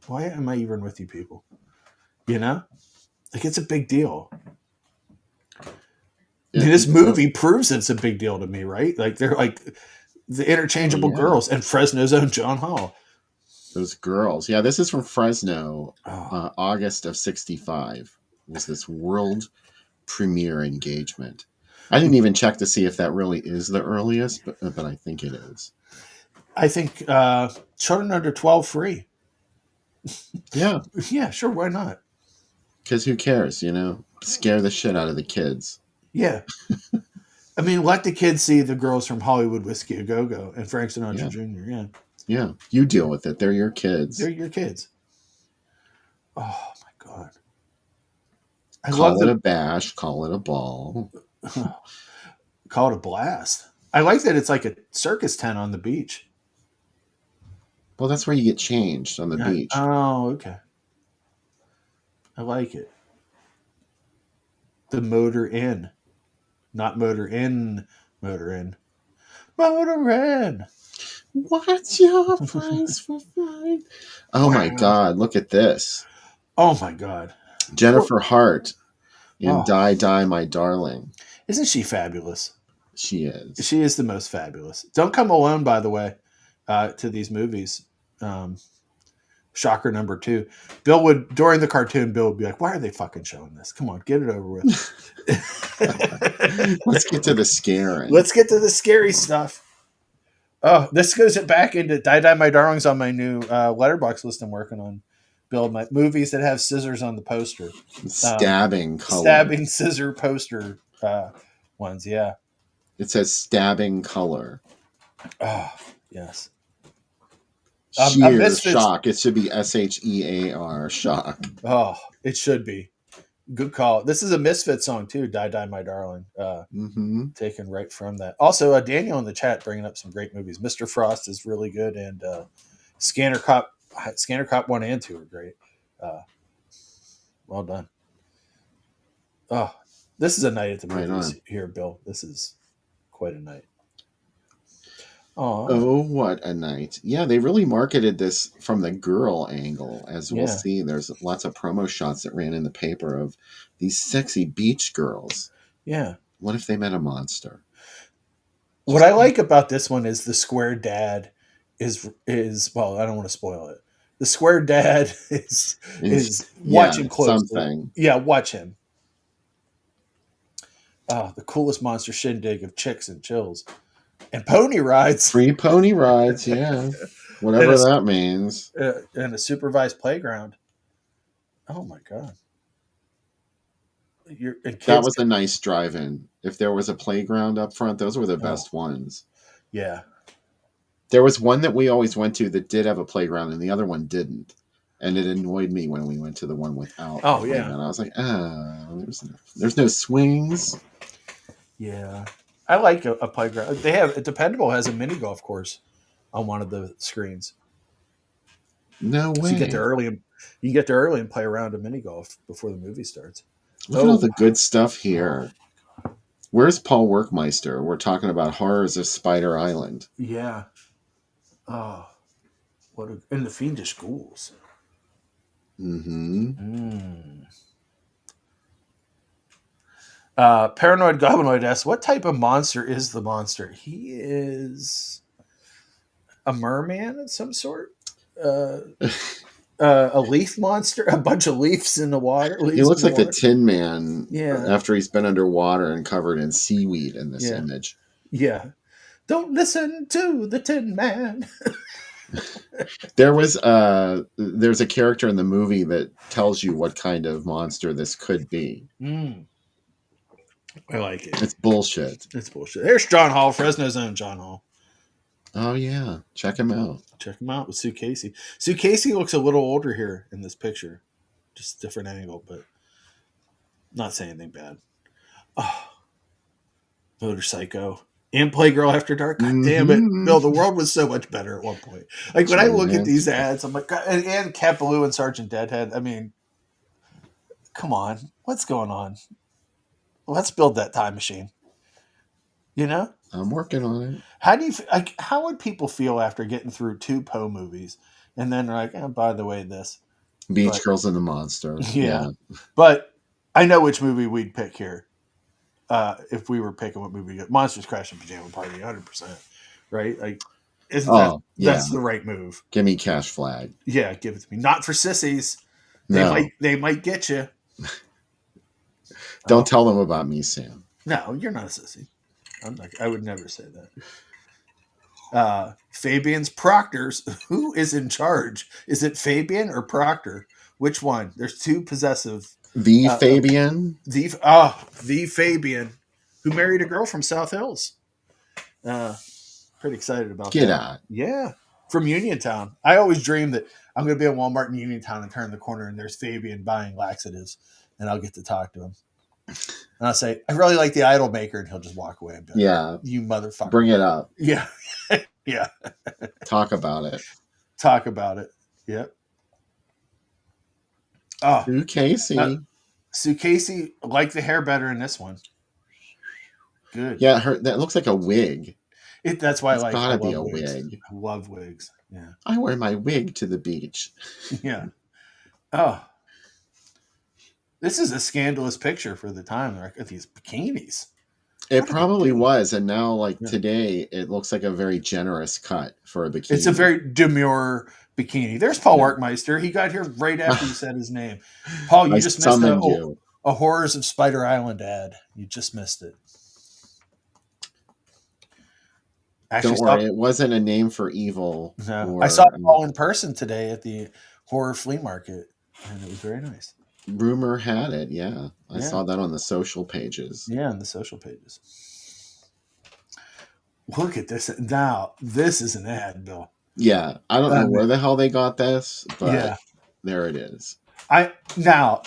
why am I even with you people? You know? Like, it's a big deal. This movie proves it's a big deal to me, right? Like, they're like the interchangeable girls and Fresno's own John Hall. Those girls. Yeah, this is from Fresno, August of 65 was this world premiere engagement. I didn't even check to see if that really is the earliest, but I think it is. I think children under 12 free. Yeah. Yeah, sure. Why not? Because who cares, you know? Scare the shit out of the kids. Yeah. I mean, let the kids see the girls from Hollywood Whiskey a Go Go and Frank Sinatra Jr. Yeah. Yeah. You deal with it. They're your kids. They're your kids. Oh, my God. Call it a bash. Call it a ball. Call it a blast. I like that it's like a circus tent on the beach. Well, that's where you get changed, on the beach. Oh, okay. I like it. The motor in. Not motor in, motor in. Motor in. What's your price for flight? Oh my God, look at this. Oh my God. Jennifer Hart in Die, Die, My Darling. Isn't she fabulous? She is. She is the most fabulous. Don't come alone, by the way, to these movies. Shocker number 2. Bill would, during the cartoon, Bill would be like, why are they fucking showing this? Come on, get it over with. Let's get to the scaring. Let's get to the scary stuff. Oh, this goes back into Die, Die, My Darling's on my new letterbox list I'm working on. Bill, my movies that have scissors on the poster. Stabbing color. Stabbing scissor poster ones, yeah. It says stabbing color. Oh, yes. Sheer shock. It should be SHEAR, shock. Oh, it should be. Good call. This is a Misfit song too. Die, Die, My Darling. Taken right from that. Also, Daniel in the chat bringing up some great movies. Mr. Frost is really good, and Scanner Cop 1 and 2 are great. Well done. Oh, this is a night at the movies here, Bill. This is quite a night. Oh, what a night. Yeah, they really marketed this from the girl angle, as we'll see. There's lots of promo shots that ran in the paper of these sexy beach girls. Yeah. What if they met a monster? What I like about this one is the square dad is well, I don't want to spoil it. The square dad is watching closely. Something. Yeah, watch him. Oh, the coolest monster shindig of chicks and chills. And pony rides. Free pony rides, yeah. Whatever that means. And a supervised playground. Oh, my God. That was a nice drive-in. If there was a playground up front, those were the best ones. Yeah. There was one that we always went to that did have a playground, and the other one didn't. And it annoyed me when we went to the one without. Oh, yeah. And I was like, there's no swings. Yeah. I like a playground. They have Dependable has a mini golf course on one of the screens. No way. So you get there early and play around a mini golf before the movie starts. Look at all the good stuff here. Where's Paul Werkmeister? We're talking about Horrors of Spider Island. Yeah. Oh, and the Fiendish Ghouls. Paranoid Goblinoid asks, what type of monster is the monster? He is a merman of some sort. A leaf monster, a bunch of leaves in the water. He looks like the Tin Man after he's been underwater and covered in seaweed in this image. Yeah. Don't listen to the Tin Man. There's a character in the movie that tells you what kind of monster this could be. I like it. It's bullshit. It's bullshit. There's John Hall, Fresno's own John Hall. Oh yeah, check him out. Check him out with Sue Casey. Sue Casey looks a little older here in this picture, just a different angle, but not saying anything bad. Oh, Motorcycle and Playgirl After Dark. God damn it, Mhm. Bill! The world was so much better at one point. Like when I Charlie look at Mance. these ads, I'm like, God, and Cat Ballou and Sergeant Deadhead. I mean, come on, what's going on? Let's build that time machine. You know, I'm working on it. how do you like? How would people feel after getting through 2 Poe movies, and then they're like, oh, by the way, this Beach But- Girls and the Monster. Yeah. But I know which movie we'd pick here. If we were picking what movie, Monsters Crash and Pajama Party, 100%. Right? Like, isn't that's the right move? Give me Cash Flag. Yeah, give it to me. Not for sissies. No, They might get you. don't tell them about me, Sam. No, you're not a sissy. I would never say that. Fabian's Proctors. Who is in charge? Is it Fabian or Proctor? Which one? There's 2 possessive. The Fabian. The Fabian, who married a girl from South Hills. Pretty excited about Get that. out. Yeah, from Uniontown. I always dream that I'm going to be at Walmart in Uniontown and turn the corner and there's Fabian buying laxatives, and I'll get to talk to him. And I'll say, I really like the idol maker, and he'll just walk away and be like, Yeah. you motherfucker. Bring it up. Yeah. Yeah. Talk about it. Talk about it. Yep. Oh, Sue Casey. Sue Casey liked the hair better in this one. Good. Yeah, that looks like a wig. That's why It's I gotta be love a wigs. wig. I love wigs. Yeah. I wear my wig to the beach. Yeah. Oh. This is a scandalous picture for the time. Like these bikinis. It What are they probably doing? was, and now, like Yeah. today, it looks like a very generous cut for a bikini. It's a very demure bikini. There's Paul Yeah. Werkmeister. He got here right after you said his name. Paul, you I just missed summoned you. a Horrors of Spider Island ad. You just missed it. Actually, Don't worry, it wasn't a name for evil. I saw Paul in person today at the horror flea market, and it was very nice. Rumor had it, yeah. I Yeah. saw that on the social pages. Yeah, on the social pages. Look at this. Now, this is an ad, Bill. Yeah, I don't know where the hell they got this, but Yeah. there it is. Now,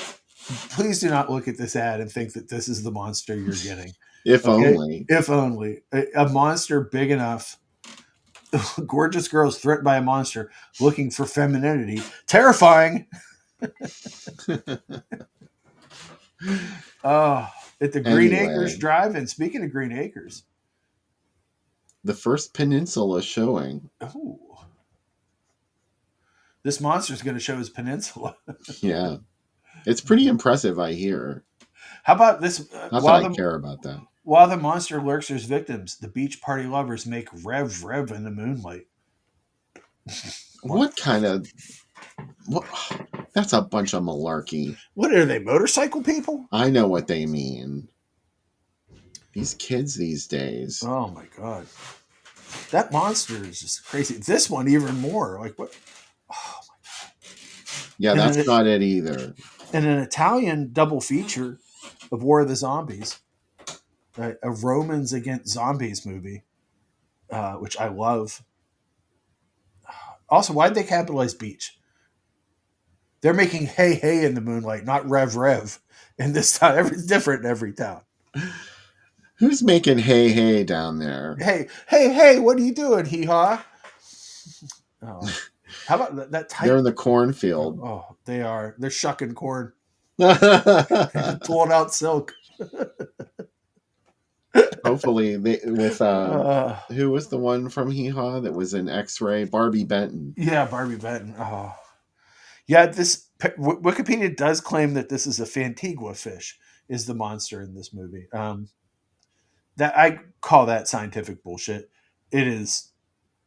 please do not look at this ad and think that this is the monster you're getting. If Okay? only. If only. A monster big enough. Gorgeous girls threatened by a monster looking for femininity. Terrifying. Oh, at the Green Anyway. Acres Drive-In. Speaking of Green Acres. The first peninsula showing. Oh. This monster's going to show his peninsula. Yeah. It's pretty impressive, I hear. How about this? Not that I care about that. While the monster lurks as victims, the beach party lovers make rev in the moonlight. What kind of... What? That's a bunch of malarkey. What are they, motorcycle people? I know what they mean. These kids these days. Oh my god. That monster is just crazy. This one even more. Like what? Oh my god. Yeah, And that's then not it either. And an Italian double feature of War of the Zombies. A Romans Against Zombies movie, which I love. Also, why'd they capitalize beach? They're making hey in the moonlight, not rev. And this time, it's different in every town. Who's making hey down there? Hey, what are you doing, hee-haw? Oh, how about that type? They're in the cornfield. Oh, they are. They're shucking corn, Hopefully, pulling out silk. who was the one from Hee Haw that was in X-Ray? Barbie Benton. Yeah, Barbie Benton. Oh, yeah. This Wikipedia does claim that this is a Fantigua fish. Is the monster in this movie? That I call that scientific bullshit. It is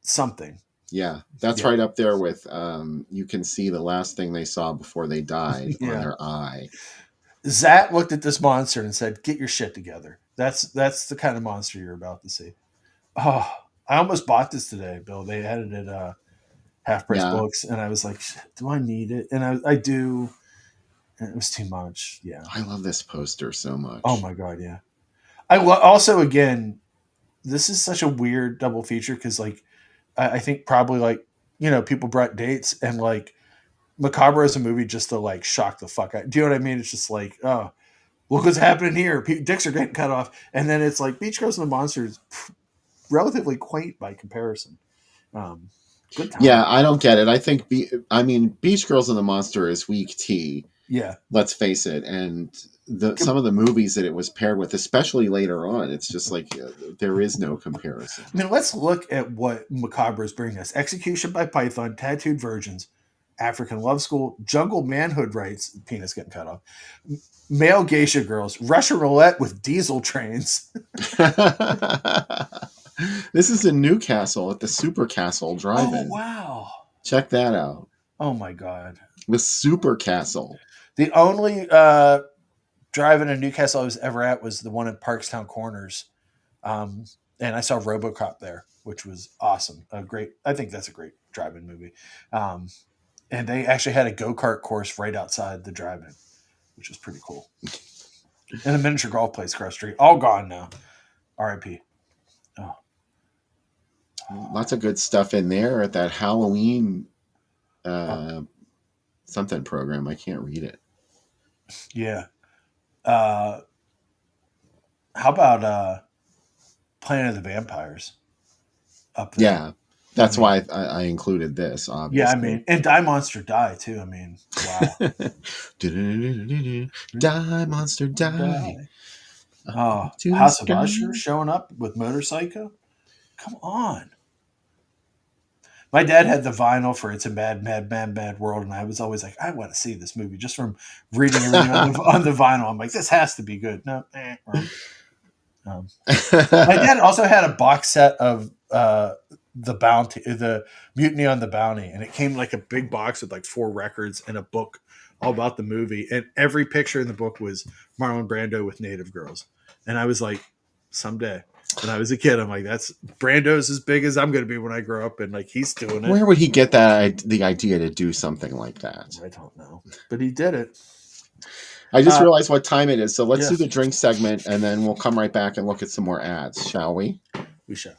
something. Yeah, that's right up there with you can see the last thing they saw before they died on their eye. Zat looked at this monster and said, "Get your shit together." That's the kind of monster you're about to see. Oh, I almost bought this today, Bill. They had it at Half Price Yeah, Books, and I was like, do I need it? And I do. And it was too much. Yeah. I love this poster so Oh much. my god. Yeah. Also, again, this is such a weird double feature because, like, I think probably like people brought dates and like Macabre is a movie just to like shock the fuck out. Do you know what I mean? It's just like, oh, look what's happening here. Dicks are getting cut off, and then it's like Beach Girls and the Monsters, relatively quaint by comparison. Good time. Yeah, I don't get it. I think, Beach Girls and the Monster is weak tea. Yeah. Let's face it. And some of the movies that it was paired with, especially later on, it's just like there is no comparison. I mean, let's look at what Macabre is bringing us: Execution by Python, Tattooed Virgins, African Love School, Jungle Manhood Rights, penis getting cut off, Male Geisha Girls, Russian Roulette with Diesel Trains. This is in Newcastle at the Super Castle Drive-In. Oh, wow. Check that out. Oh, my God. The Super Castle. The only drive-in in Newcastle I was ever at was the one at Parkstown Corners. And I saw RoboCop there, which was awesome. I think that's a great drive-in movie. And they actually had a go-kart course right outside the drive-in, which was pretty cool. And a miniature golf place across the street. All gone now. R.I.P. Oh. Lots of good stuff in there at that Halloween something program. I can't read it. Yeah. How about Planet of the Vampires? Up there. Yeah. That's why I included this, obviously. Yeah, I mean, and Die Monster Die, too. I mean, wow. Die, monster, die. Oh, House of Usher showing up with Motorcycle? Come on. My dad had the vinyl for It's a Mad, Mad, Mad, Mad World, and I was always like, I want to see this movie just from reading everything on the vinyl. I'm like, this has to be good. No, wrong. My dad also had a box set of the Mutiny on the Bounty, and it came like a big box with like 4 records and a book all about the movie, and every picture in the book was Marlon Brando with native girls. And I was like, someday. When I was a kid, I'm like, that's Brando's as big as I'm going to be when I grow up, and like he's doing it. Where would he get the idea to do something like that? I don't know, but he did it. I just realized what time it is, so let's yes. do the drink segment, and then we'll come right back and look at some more ads, shall we? We shall.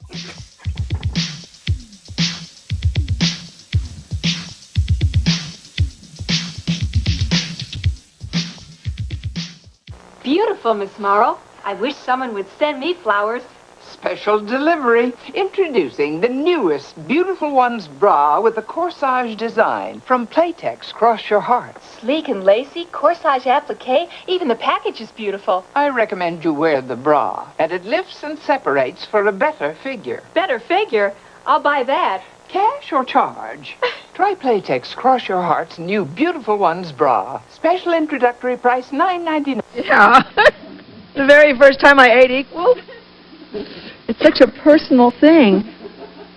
Beautiful, Miss Morrow. I wish someone would send me flowers. Special delivery. Introducing the newest Beautiful Ones bra with a corsage design from Playtex Cross Your Hearts. Sleek and lacy, corsage applique, even the package is beautiful. I recommend you wear the bra, and it lifts and separates for a better figure. Better figure? I'll buy that. Cash or charge? Try Playtex Cross Your Heart's new Beautiful Ones bra. Special introductory price $9.99. Yeah. The very first time I ate equal. It's such a personal thing.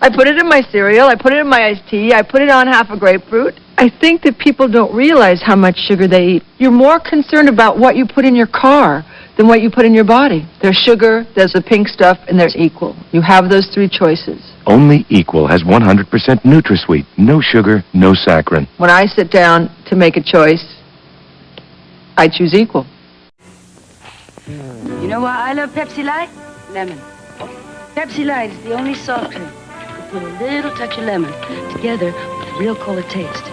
I put it in my cereal, I put it in my iced tea, I put it on half a grapefruit. I think that people don't realize how much sugar they eat. You're more concerned about what you put in your car than what you put in your body. There's sugar, there's the pink stuff, and there's Equal. You have those 3 choices. Only Equal has 100% NutraSweet. No sugar, no saccharin. When I sit down to make a choice, I choose Equal. You know why I love Pepsi Light? Lemon. Pepsi Light is the only soft drink that put a little touch of lemon together with a real cola taste.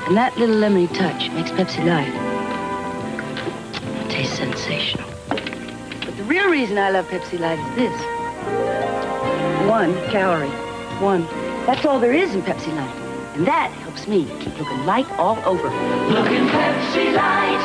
And that little lemony touch makes Pepsi Light taste sensational. But the real reason I love Pepsi Light is this. 1 calorie. 1. That's all there is in Pepsi Light. And that helps me keep looking light all over. Looking Pepsi Light.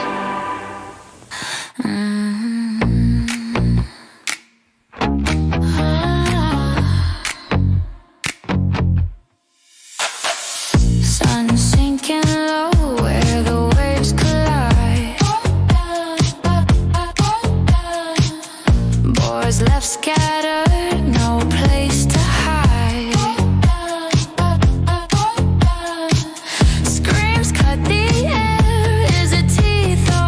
Sun sinking low where the waves collide. Boys left scattered, no place to hide. Screams cut the air, is it teeth or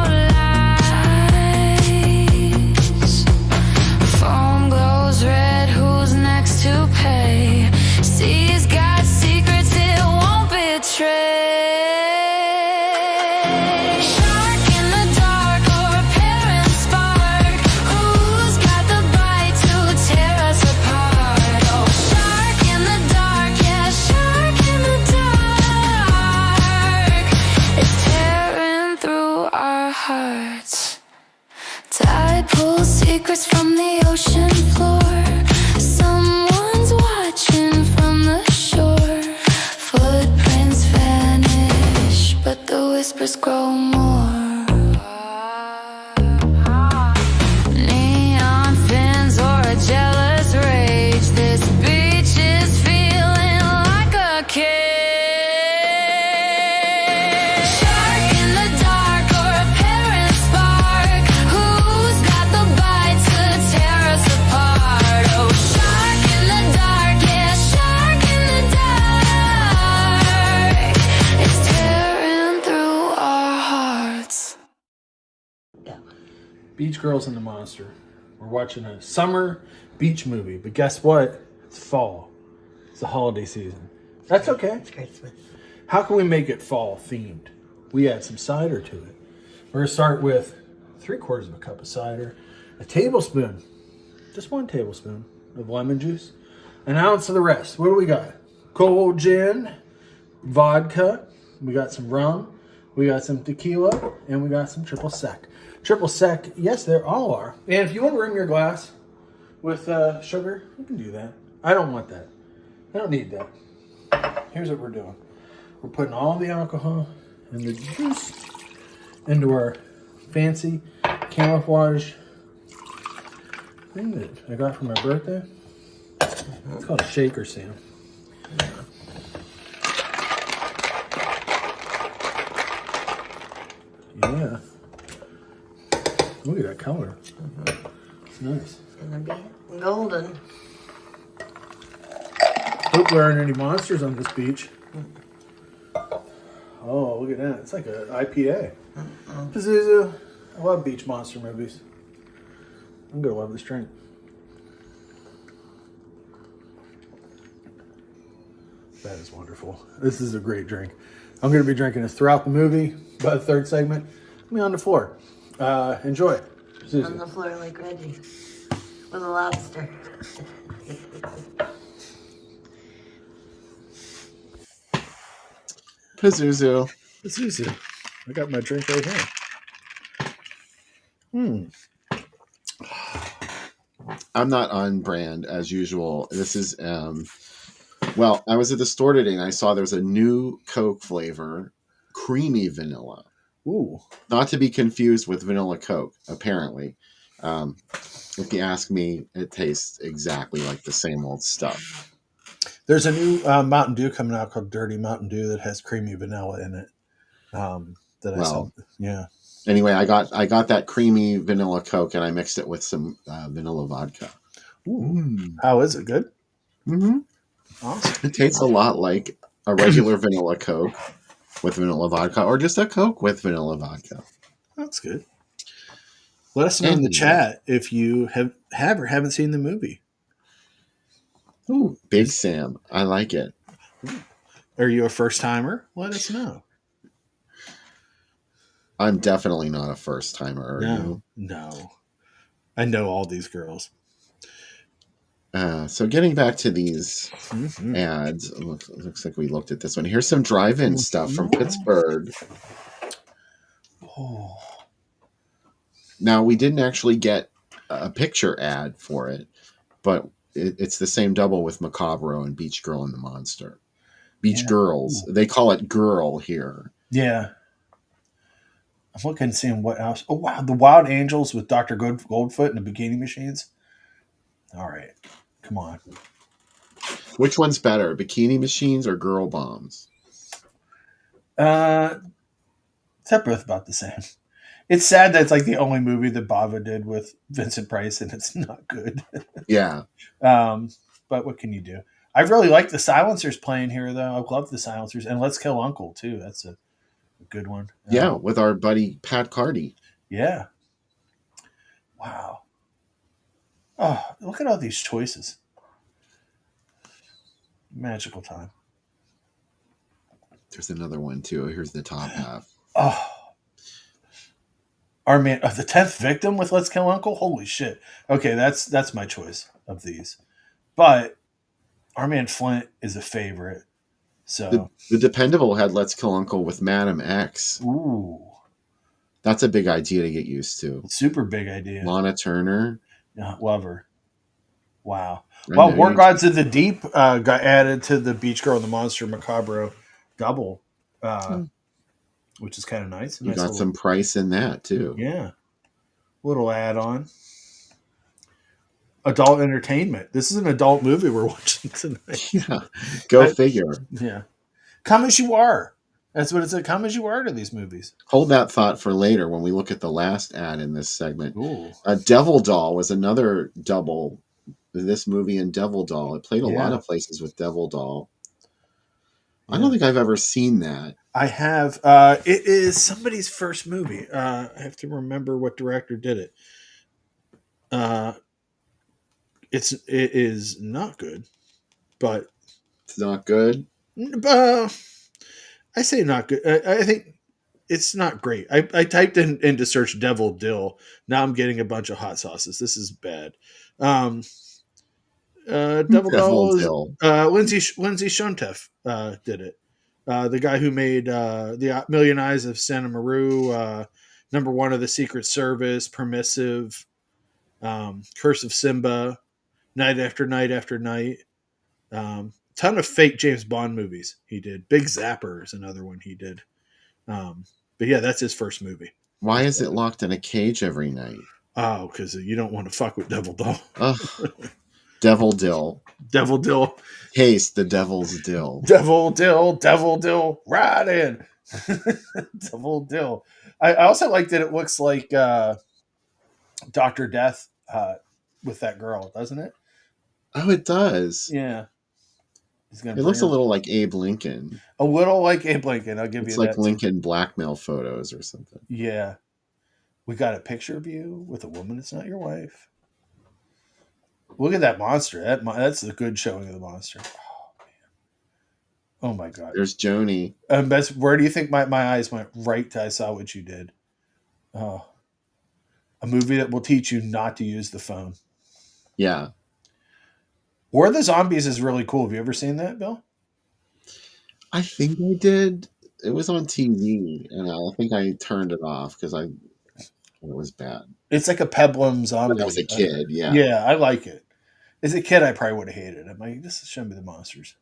purpose grow more. Neon fins or a jealous rage. This beach is feeling like a cage. Shark in the dark or a parent spark. Who's got the bite to tear us apart? Oh, shark in the dark, yeah, shark in the dark. It's tearing through our hearts. Beach Girls and the Monster. We're watching a summer beach movie, but guess what? It's fall. It's the holiday season. That's okay. It's Christmas. How can we make it fall themed? We add some cider to it. We're going to start with 3/4 of a cup of cider, a tablespoon, just 1 tablespoon of lemon juice, an ounce of the rest. What do we got? Cold gin, vodka, we got some rum, we got some tequila, and we got some triple sec. Triple sec, yes, there all are. And if you want to rim your glass with sugar, you can do that. I don't want that. I don't need that. Here's what we're doing. We're putting all the alcohol and the juice into our fancy camouflage thing that I got for my birthday. It's called a shaker, Sam. Yeah. Look at that color. It's nice. It's gonna be golden. Hope there aren't any monsters on this beach. Oh, look at that. It's like an IPA. Pazuzu. I love beach monster movies. I'm going to love this drink. That is wonderful. This is a great drink. I'm going to be drinking this throughout the movie. By the third segment, I'll be on the floor. Enjoy. Pazuzu. On the floor like Reggie. With a lobster. Pazuzu. Pazuzu. I got my drink right here. I'm not on brand as usual. This is, well, I was at the store today and I saw there's a new Coke flavor, creamy vanilla. Ooh. Not to be confused with vanilla Coke, apparently. If you ask me, it tastes exactly like the same old stuff. There's a new Mountain Dew coming out called Dirty Mountain Dew that has creamy vanilla in it. Yeah. Anyway, I got that creamy vanilla Coke and I mixed it with some vanilla vodka. Ooh. How is it? Good? Mm-hmm. Awesome. It tastes a lot like a regular vanilla Coke with vanilla vodka, or just a Coke with vanilla vodka. That's good. Let us know in the chat if you have or haven't seen the movie. Ooh, Big Sam. I like it. Are you a first timer? Let us know. I'm definitely not a first timer. No. I know all these girls. So getting back to these ads, looks like we looked at this one. Here's some drive-in stuff from Pittsburgh. Oh. Now, we didn't actually get a picture ad for it, but it's the same double with Macabro and Beach Girl and the Monster. Beach Girls. They call it Girl here. Yeah. I'm looking and seeing what else. Oh, wow. The Wild Angels with Dr. Goldfoot and the Bikini Machines. All right. Come on. Which one's better, Bikini Machines or Girl Bombs? They're both about the same. It's sad that it's like the only movie that Bava did with Vincent Price, and it's not good. Yeah. But what can you do? I really like the silencers playing here, though. I love the silencers. And Let's Kill Uncle, too. That's a good one. Yeah, with our buddy Pat Carty. Yeah. Wow. Oh, look at all these choices. Magical time. There's another one, too. Here's the top half. Oh. Our man, the 10th victim with Let's Kill Uncle? Holy shit. Okay, that's my choice of these. But our man Flint is a favorite. So the Dependable had Let's Kill Uncle with Madam X. Ooh. That's a big idea to get used to. Super big idea. Lana Turner. Yeah, love her. Wow. Well, War Gods of the Deep got added to the Beach Girl and the Monster Macabro double which is kind of nice. You Nice got little, some price in that too. yeah, little add-on. Adult entertainment. This is an adult movie we're watching tonight. Yeah, go figure. Yeah, come as you are. That's what it's a come as you are to these movies. Hold that thought for later when we look at the last ad in this segment. Ooh. Devil Doll was another double. This movie and Devil Doll. It played a lot of places with Devil Doll. I don't think I've ever seen that. I have. It is somebody's first movie. I have to remember what director did it. It is not good, but it's not good. I say not good. I think it's not great. I typed into search Devil Dill. Now I'm getting a bunch of hot sauces. This is bad. Devil Doll. Lindsay Shontef did it. The guy who made the Million Eyes of Santa Maru, number one of the Secret Service, Permissive, Curse of Simba, Night After Night After Night. Ton of fake James Bond movies he did. Big Zapper is another one he did. But yeah, that's his first movie. Why is it locked in a cage every night? Oh, because you don't want to fuck with Devil Doll. Devil Dill. Devil Dill. Taste the devil's dill. Devil Dill, right in. Devil Dill. I also like that it looks like Dr. Death with that girl, doesn't it? Oh, it does. Yeah. It looks a little like Abe Lincoln. A little like Abe Lincoln, I'll give you that. It's like Lincoln blackmail photos or something. Yeah. We got a picture of you with a woman that's not your wife. Look at that monster. That's a good showing of the monster. Oh, man. Oh, my God. There's Joni. Where do you think my eyes went? Right to I Saw What You Did. Oh. A movie that will teach you not to use the phone. Yeah. War of the Zombies is really cool. Have you ever seen that, Bill? I think I did. It was on TV, and I think I turned it off because it was bad. It's like a Peplum zombie. When I was a kid, yeah. Yeah, I like it. As a kid, I probably would have hated it. I'm like, this is Show Me the Monsters.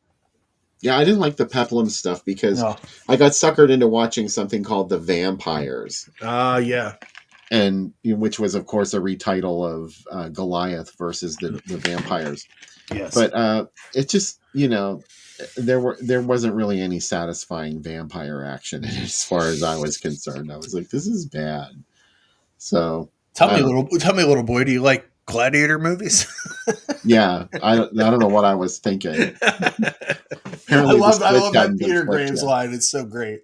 Yeah, I didn't like the Peplum stuff because I got suckered into watching something called The Vampires. Yeah. And which was, of course, a retitle of Goliath versus the Vampires. Yes. But it just, there wasn't really any satisfying vampire action as far as I was concerned. I was like, this is bad. So tell me, little boy, do you like gladiator movies? Yeah, I don't know what I was thinking. I love that Peter Graves line. It's so great.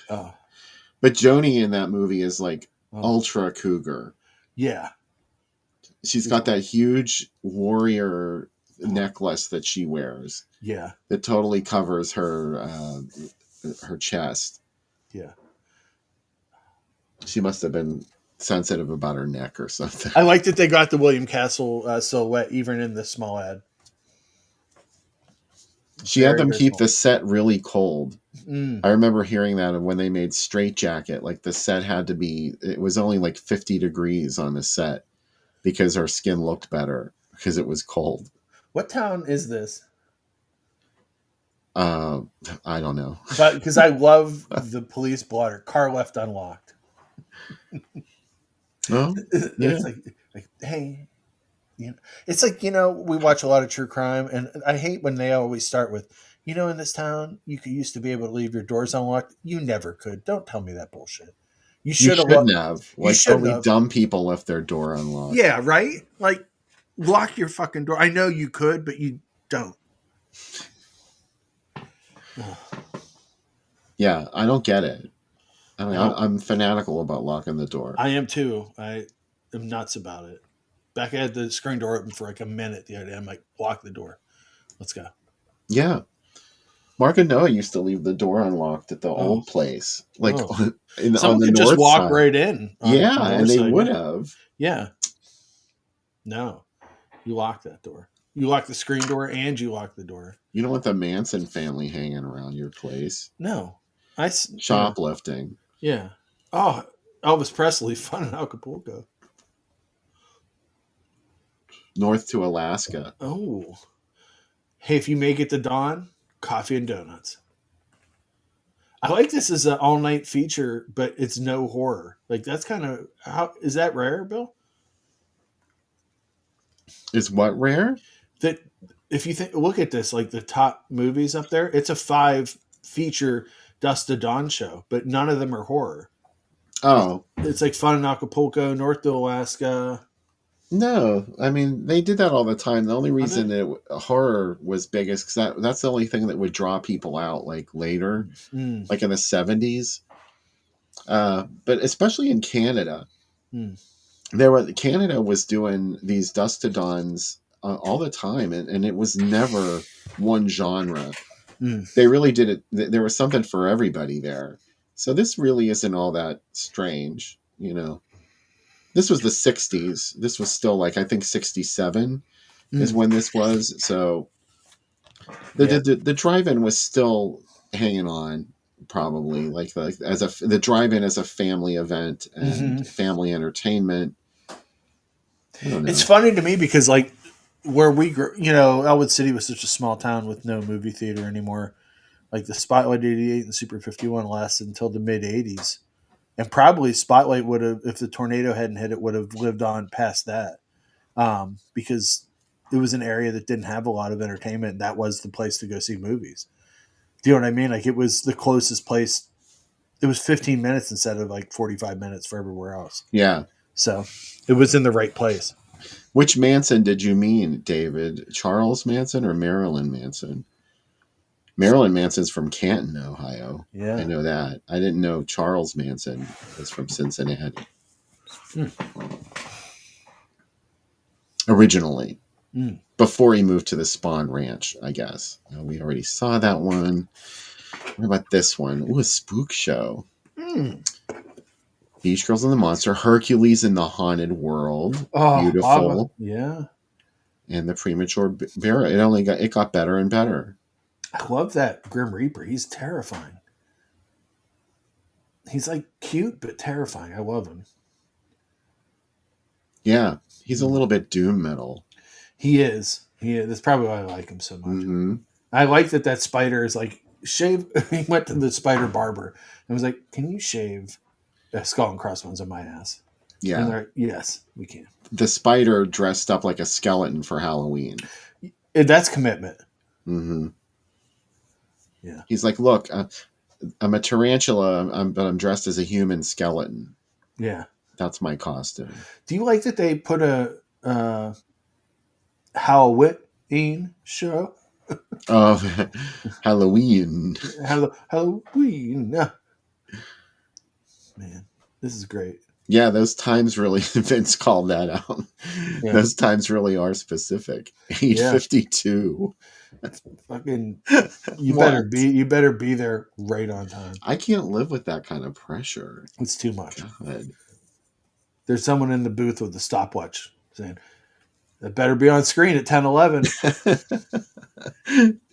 Oh. But Joni in that movie is like ultra cougar. Yeah. She's got that huge warrior necklace that she wears. Yeah. That totally covers her chest. Yeah. She must have been sensitive about her neck or something. I like that they got the William Castle silhouette even in the small ad. She had them keep the set really cold. Mm. I remember hearing that when they made Straight Jacket, like the set had to be, it was only like 50 degrees on the set because her skin looked better because it was cold. What town is this? I don't know. But because I love the police blotter, car left unlocked. Oh, yeah. It's like, hey, it's like, we watch a lot of true crime, and I hate when they always start with, in this town, you used to be able to leave your doors unlocked. You never could. Don't tell me that bullshit. You shouldn't have. Like, only dumb people left their door unlocked. Yeah, right? Like, lock your fucking door. I know you could, but you don't. Yeah, I don't get it. I mean, I'm fanatical about locking the door. I am too. I am nuts about it. Back, I had the screen door open for like a minute the other day. I'm like, lock the door. Let's go. Yeah. Mark and Noah used to leave the door unlocked at the old place. Like, on the could north just walk side. right in. And they would have. Yeah. No. You lock that door. You lock the screen door and you lock the door. You don't want the Manson family hanging around your place. No. Shoplifting. Yeah. Oh, Elvis Presley, fun in Acapulco. North to Alaska. Oh. Hey, if you make it to dawn, coffee and donuts. I like this as an all night feature, but it's no horror. Like that's kind of how is that rare, Bill? Is what rare? That if you look at this, like the top movies up there, it's a 5 feature Dust to Dawn show, but none of them are horror. Oh. It's like Fun in Acapulco, North to Alaska. No, I mean they did that all the time. The only reason that horror was big is because that's the only thing that would draw people out like later, like in the 70s. But especially in Canada, Canada was doing these Dust to Dawns all the time, and it was never one genre. They really did it. There was something for everybody there. So this really isn't all that strange, you know. This was the 60s. This was still like, I think 67 is when this was. So the drive-in was still hanging on, probably like the drive-in as a family event and family entertainment. I don't know. It's funny to me because like where we grew, Elwood City was such a small town with no movie theater anymore. Like the Spotlight 88 and Super 51 lasted until the mid 80s. And probably Spotlight would have, if the tornado hadn't hit it, would have lived on past that, because it was an area that didn't have a lot of entertainment. And that was the place to go see movies. Do you know what I mean? Like it was the closest place. It was 15 minutes instead of like 45 minutes for everywhere else. Yeah. So it was in the right place. Which Manson did you mean, David? Charles Manson or Marilyn Manson? Marilyn Manson's from Canton, Ohio. Yeah. I know that. I didn't know Charles Manson was from Cincinnati. Originally. Before he moved to the Spawn Ranch, I guess. We already saw that one. What about this one? Ooh, a spook show. Beach Girls and the Monster. Hercules in the Haunted World. Oh, beautiful. Yeah. And the Premature Burial. It got better and better. I love that Grim Reaper. He's terrifying. He's like cute but terrifying. I love him. Yeah, he's a little bit doom metal. He is. That's probably why I like him so much. I like that spider is like shave. He went to the spider barber and was like, "Can you shave a skull and crossbones on my ass?" Yeah. And they're like, "Yes, we can." The spider dressed up like a skeleton for Halloween. That's commitment. Yeah. He's like, look, I'm a tarantula, but I'm dressed as a human skeleton. Yeah. That's my costume. Do you like that they put a Halloween show? Oh, Halloween. Halloween. Man, this is great. Yeah, those times really, Vince called that out. Yeah. Those times really are specific. 8:52. Fucking, you better be there right on time. I can't live with that kind of pressure. It's too much. God. There's someone in the booth with the stopwatch saying, "That better be on screen at 10:11."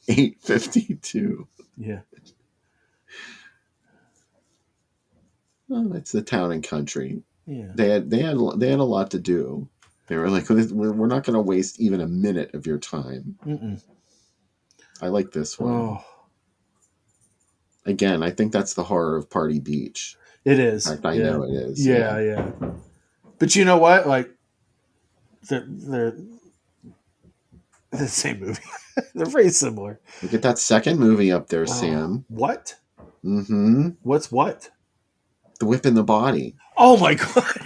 8:52. Yeah. Well, that's the town and country. Yeah. They had a lot to do. They were like, we're not going to waste even a minute of your time. I like this one. Oh. Again, I think that's the horror of Party Beach. It is. In fact, I know it is. Yeah. But you know what? Like, they're the same movie. They're very similar. Look at that second movie up there, Sam. What? What's what? The Whip in the Body. Oh my god!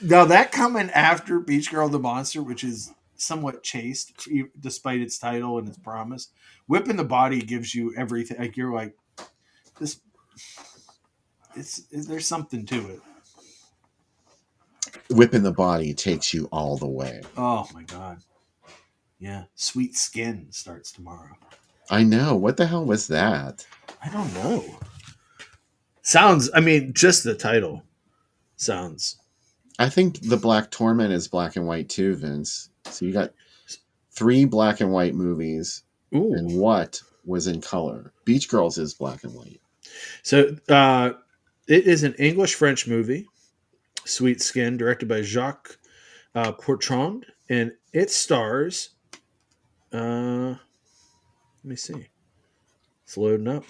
that coming after Beach Girl the Monster, which is somewhat chaste despite its title and its promise. Whip in the Body gives you everything. Like you're like this. There's something to it. Whip in the Body takes you all the way. Oh my god! Yeah, Sweet Skin starts tomorrow. I know. What the hell was that? I don't know. Sounds. I mean, just the title sounds. I think the Black Torment is black and white too, Vince. So you got 3 black and white movies. Ooh. And what was in color? Beach Girls is black and white. So it is an English-French movie, Sweet Skin, directed by Jacques Pourtrand, and it stars. Let me see. It's loading up.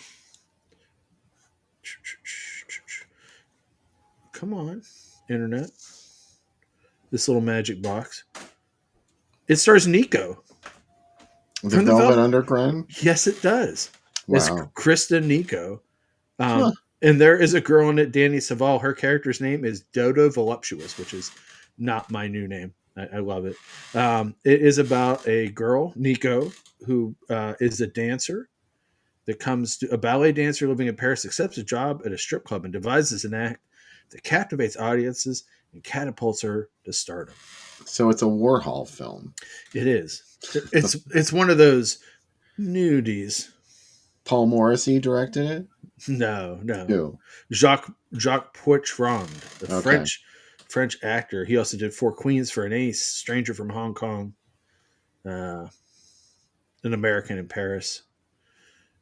Come on, internet. This little magic box. It stars Nico. The From the Velvet Vel- Underground? Yes, it does. It's Wow. Krista Nico. Huh. And there is a girl in it, Danny Saval. Her character's name is Dodo Voluptuous, which is not my new name. I love it. It is about a girl, Nico, who is a dancer that comes to a ballet dancer living in Paris, accepts a job at a strip club and devises an act that captivates audiences and catapults her to stardom. So it's a Warhol film. It is. It's one of those nudies. Paul Morrissey directed it? No. Who? Jacques Poitras, a Okay. French actor. He also did Four Queens for an Ace, Stranger from Hong Kong, An American in Paris.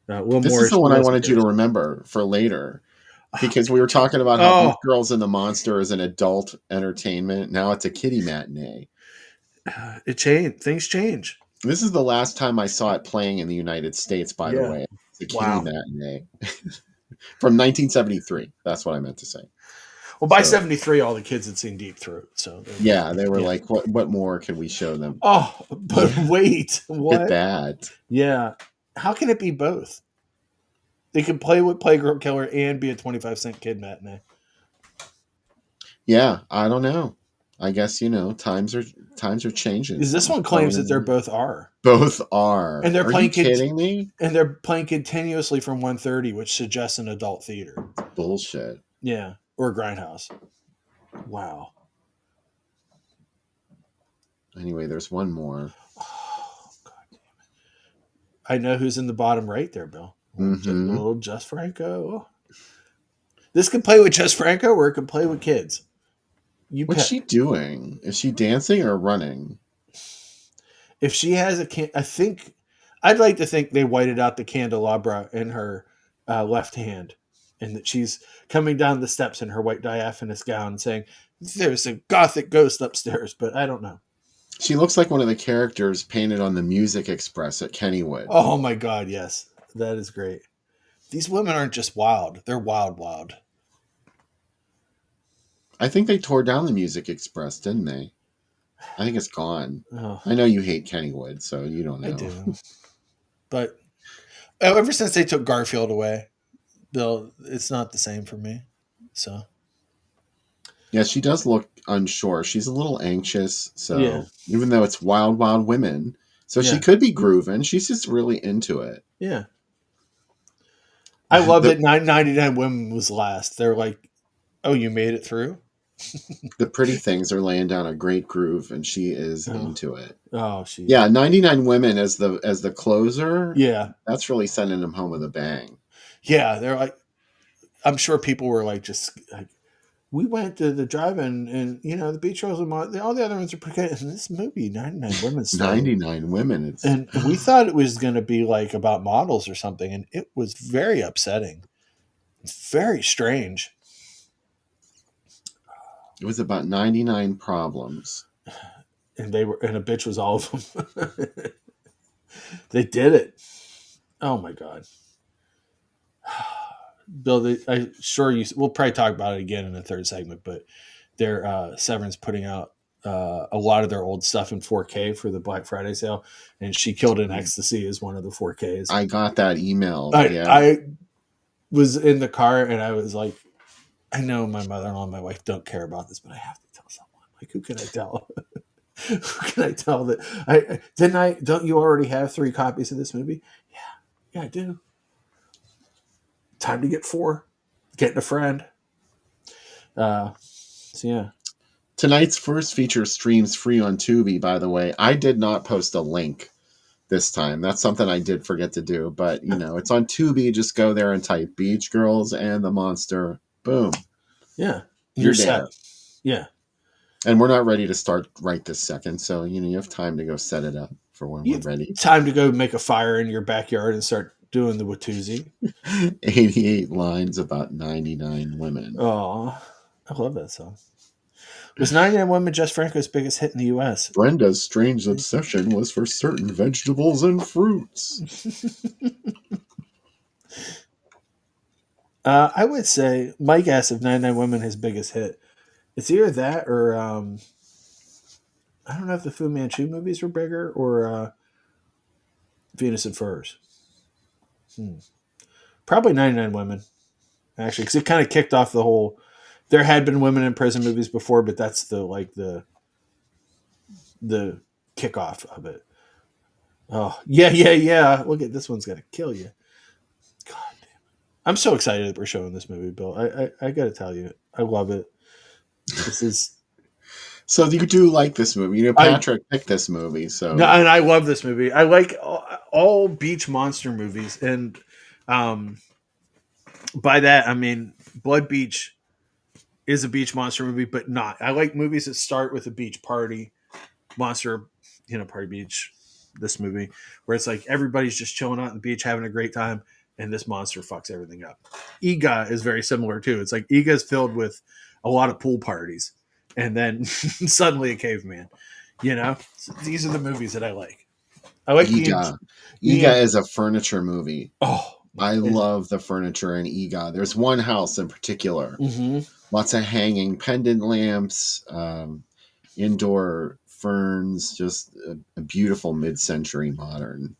This is the one I wanted you to remember for later. Because we were talking about how Beach Girls and the Monster is an adult entertainment. Now it's a kiddie matinee. It changed. Things change. This is the last time I saw it playing in the United States, by the Yeah. way. It's a kiddie Wow. matinee. From 1973. That's what I meant to say. Well, by 73, all the kids had seen Deep Throat. So yeah, they were like, what more can we show them? Oh, but wait. What? Get that. Yeah. How can it be both? They can play with Playgirl Killer and be a 25-cent kid matinee. Yeah, I don't know. I guess, times are changing. Because this one claims that they're both R. Both are. And they're Are playing you kidding me? And they're playing continuously from 1:30, which suggests an adult theater. Bullshit. Yeah. Or Grindhouse. Wow. Anyway, there's one more. Oh, God damn it. I know who's in the bottom right there, Bill. Little Jess Franco. This can play with Jess Franco or it can play with kids. What's she doing? Is she dancing or running? If she has I'd like to think they whited out the candelabra in her left hand and that she's coming down the steps in her white diaphanous gown saying, "There's a gothic ghost upstairs," but I don't know. She looks like one of the characters painted on the Music Express at Kennywood. Oh my God, yes. That is great. These women aren't just wild. They're wild. I think they tore down the Music Express, didn't they? I think it's gone. Oh. I know you hate Kennywood, so you don't know. I do. But ever since they took Garfield away, Bill, it's not the same for me. So. Yeah, she does look unsure. She's a little anxious. So Yeah. even though it's Wild Wild Women, so she could be grooving. She's just really into it. Yeah. I love that 99 Women was last. They're like, "Oh, you made it through?" The Pretty Things are laying down a great groove, and she is into it. Oh, 99 Women as the closer. Yeah, that's really sending them home with a bang. Yeah, they're like, I'm sure people were like, just like, we went to the drive-in, and the Beach Girls and all the other ones are pretty good. And this movie, 99 Women, 99 Women. And we thought it was going to be like about models or something, and it was very upsetting, very strange. It was about 99 problems. And a bitch was all of them. They did it. Oh my God. Bill, we'll probably talk about it again in the third segment, but Severn's putting out a lot of their old stuff in 4K for the Black Friday sale, and She Killed in Ecstasy is one of the 4Ks. I got that email. I was in the car and I was like, I know my mother-in-law and my wife don't care about this, but I have to tell someone. Like, who can I tell? Who can I tell that don't you already have 3 copies of this movie? Yeah, I do. Time to get 4. Getting a friend. So yeah. Tonight's first feature streams free on Tubi, by the way. I did not post a link this time. That's something I did forget to do, but it's on Tubi. Just go there and type Beach Girls and the Monster. Boom. Yeah. You're set. Yeah. And we're not ready to start right this second. So, you have time to go set it up for when we're ready. Time to go make a fire in your backyard and start doing the Watusi. 88 lines about 99 women. Oh, I love that song. Was 99 Women Jess Franco's biggest hit in the U.S.? Brenda's strange obsession was for certain vegetables and fruits. I would say Mike asked if 99 Women his biggest hit. It's either that or I don't know if the Fu Manchu movies were bigger or Venus and Furs. Probably 99 Women, actually, because it kind of kicked off the whole. There had been women in prison movies before, but that's the kickoff of it. Oh yeah. Look at this one's gonna kill you. God damn it! I'm so excited that we're showing this movie, Bill. I got to tell you, I love it. This is So you do like this movie? You know, Patrick picked this movie, so no, and I love this movie. I like all beach monster movies, and by that I mean Blood Beach is a beach monster movie, but not. I like movies that start with a beach party, monster, party beach. This movie where it's like everybody's just chilling out on the beach, having a great time, and this monster fucks everything up. Iga is very similar too. It's like Iga is filled with a lot of pool parties, and then suddenly a caveman. So these are the movies that I like. I like Iga. Iga is a furniture movie. Oh, I love the furniture in Iga. There's one house in particular. Lots of hanging pendant lamps, indoor ferns, just a beautiful mid-century modern.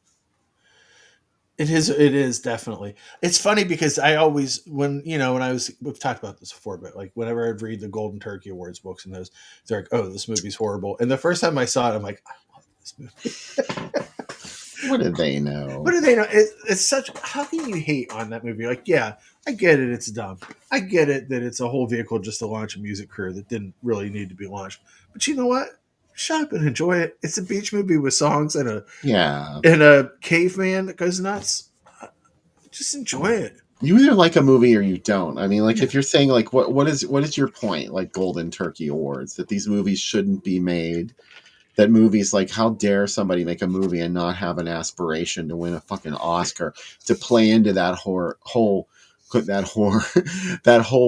It is definitely. It's funny because I always we've talked about this before, but like whenever I'd read the Golden Turkey Awards books and those, they're like, oh, this movie's horrible. And the first time I saw it, I'm like, I love this movie. What do they know? What do they know? It's such. How can you hate on that movie? Like, yeah, I get it. It's dumb. I get it that it's a whole vehicle just to launch a music career that didn't really need to be launched. But you know what? Shut up and enjoy it. It's a beach movie with songs and a caveman that goes nuts. Just enjoy it. You either like a movie or you don't. I mean, like if you're saying like what is your point? Like Golden Turkey Awards, that these movies shouldn't be made. That movies like, how dare somebody make a movie and not have an aspiration to win a fucking Oscar, to play into that whole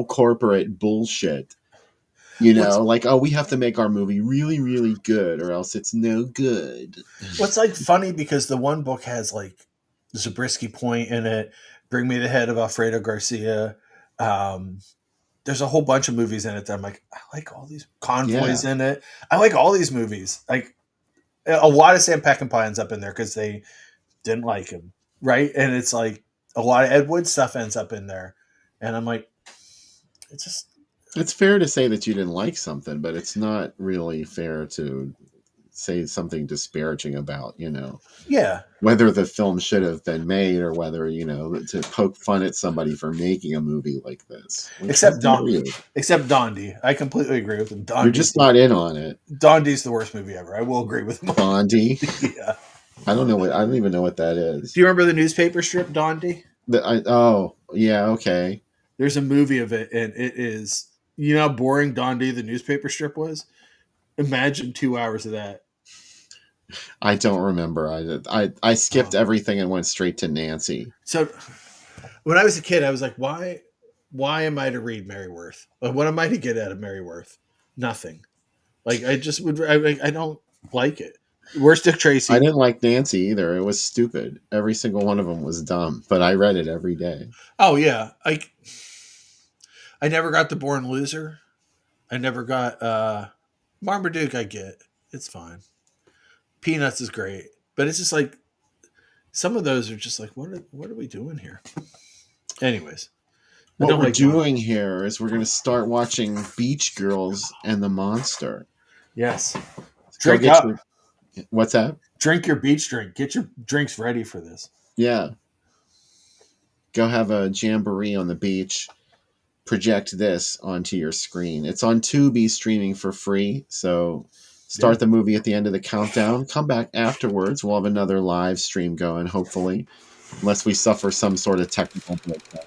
corporate bullshit. Like, oh, we have to make our movie really, really good or else it's no good. What's like funny because the one book has like Zabriskie Point in it, Bring Me the Head of Alfredo Garcia. There's a whole bunch of movies in it that I'm like, I like all these Convoys in it. I like all these movies. Like a lot of Sam Peckinpah ends up in there because they didn't like him, right? And it's like a lot of Ed Wood stuff ends up in there, and I'm like, it's fair to say that you didn't like something, but it's not really fair to say something disparaging about, whether the film should have been made or whether, to poke fun at somebody for making a movie like this. Except Dondi. I completely agree with him. You're just not in on it. Dondi's the worst movie ever. I will agree with him. Dondi? Yeah. I don't even know what that is. Do you remember the newspaper strip Dondi? Oh, yeah, okay. There's a movie of it, and it is, how boring Dondi the newspaper strip was? Imagine 2 hours of that. I don't remember. I skipped everything and went straight to Nancy. So when I was a kid, I was like, why am I to read Maryworth? Like, what am I to get out of Maryworth? Nothing. Like, I don't like it. Where's Dick Tracy? I didn't like Nancy either. It was stupid. Every single one of them was dumb, but I read it every day. Oh yeah. I never got The Born Loser. I never got Marmaduke. I get. It's fine. Peanuts is great, but it's just like some of those are just like, what are we doing here? Anyways, what we're doing here is we're going to start watching Beach Girls and the Monster. Yes. Drink up. What's that? Drink your beach drink. Get your drinks ready for this. Yeah. Go have a jamboree on the beach. Project this onto your screen. It's on Tubi streaming for free, so start the movie at the end of the countdown. Come back afterwards. We'll have another live stream going, hopefully, unless we suffer some sort of technical breakdown.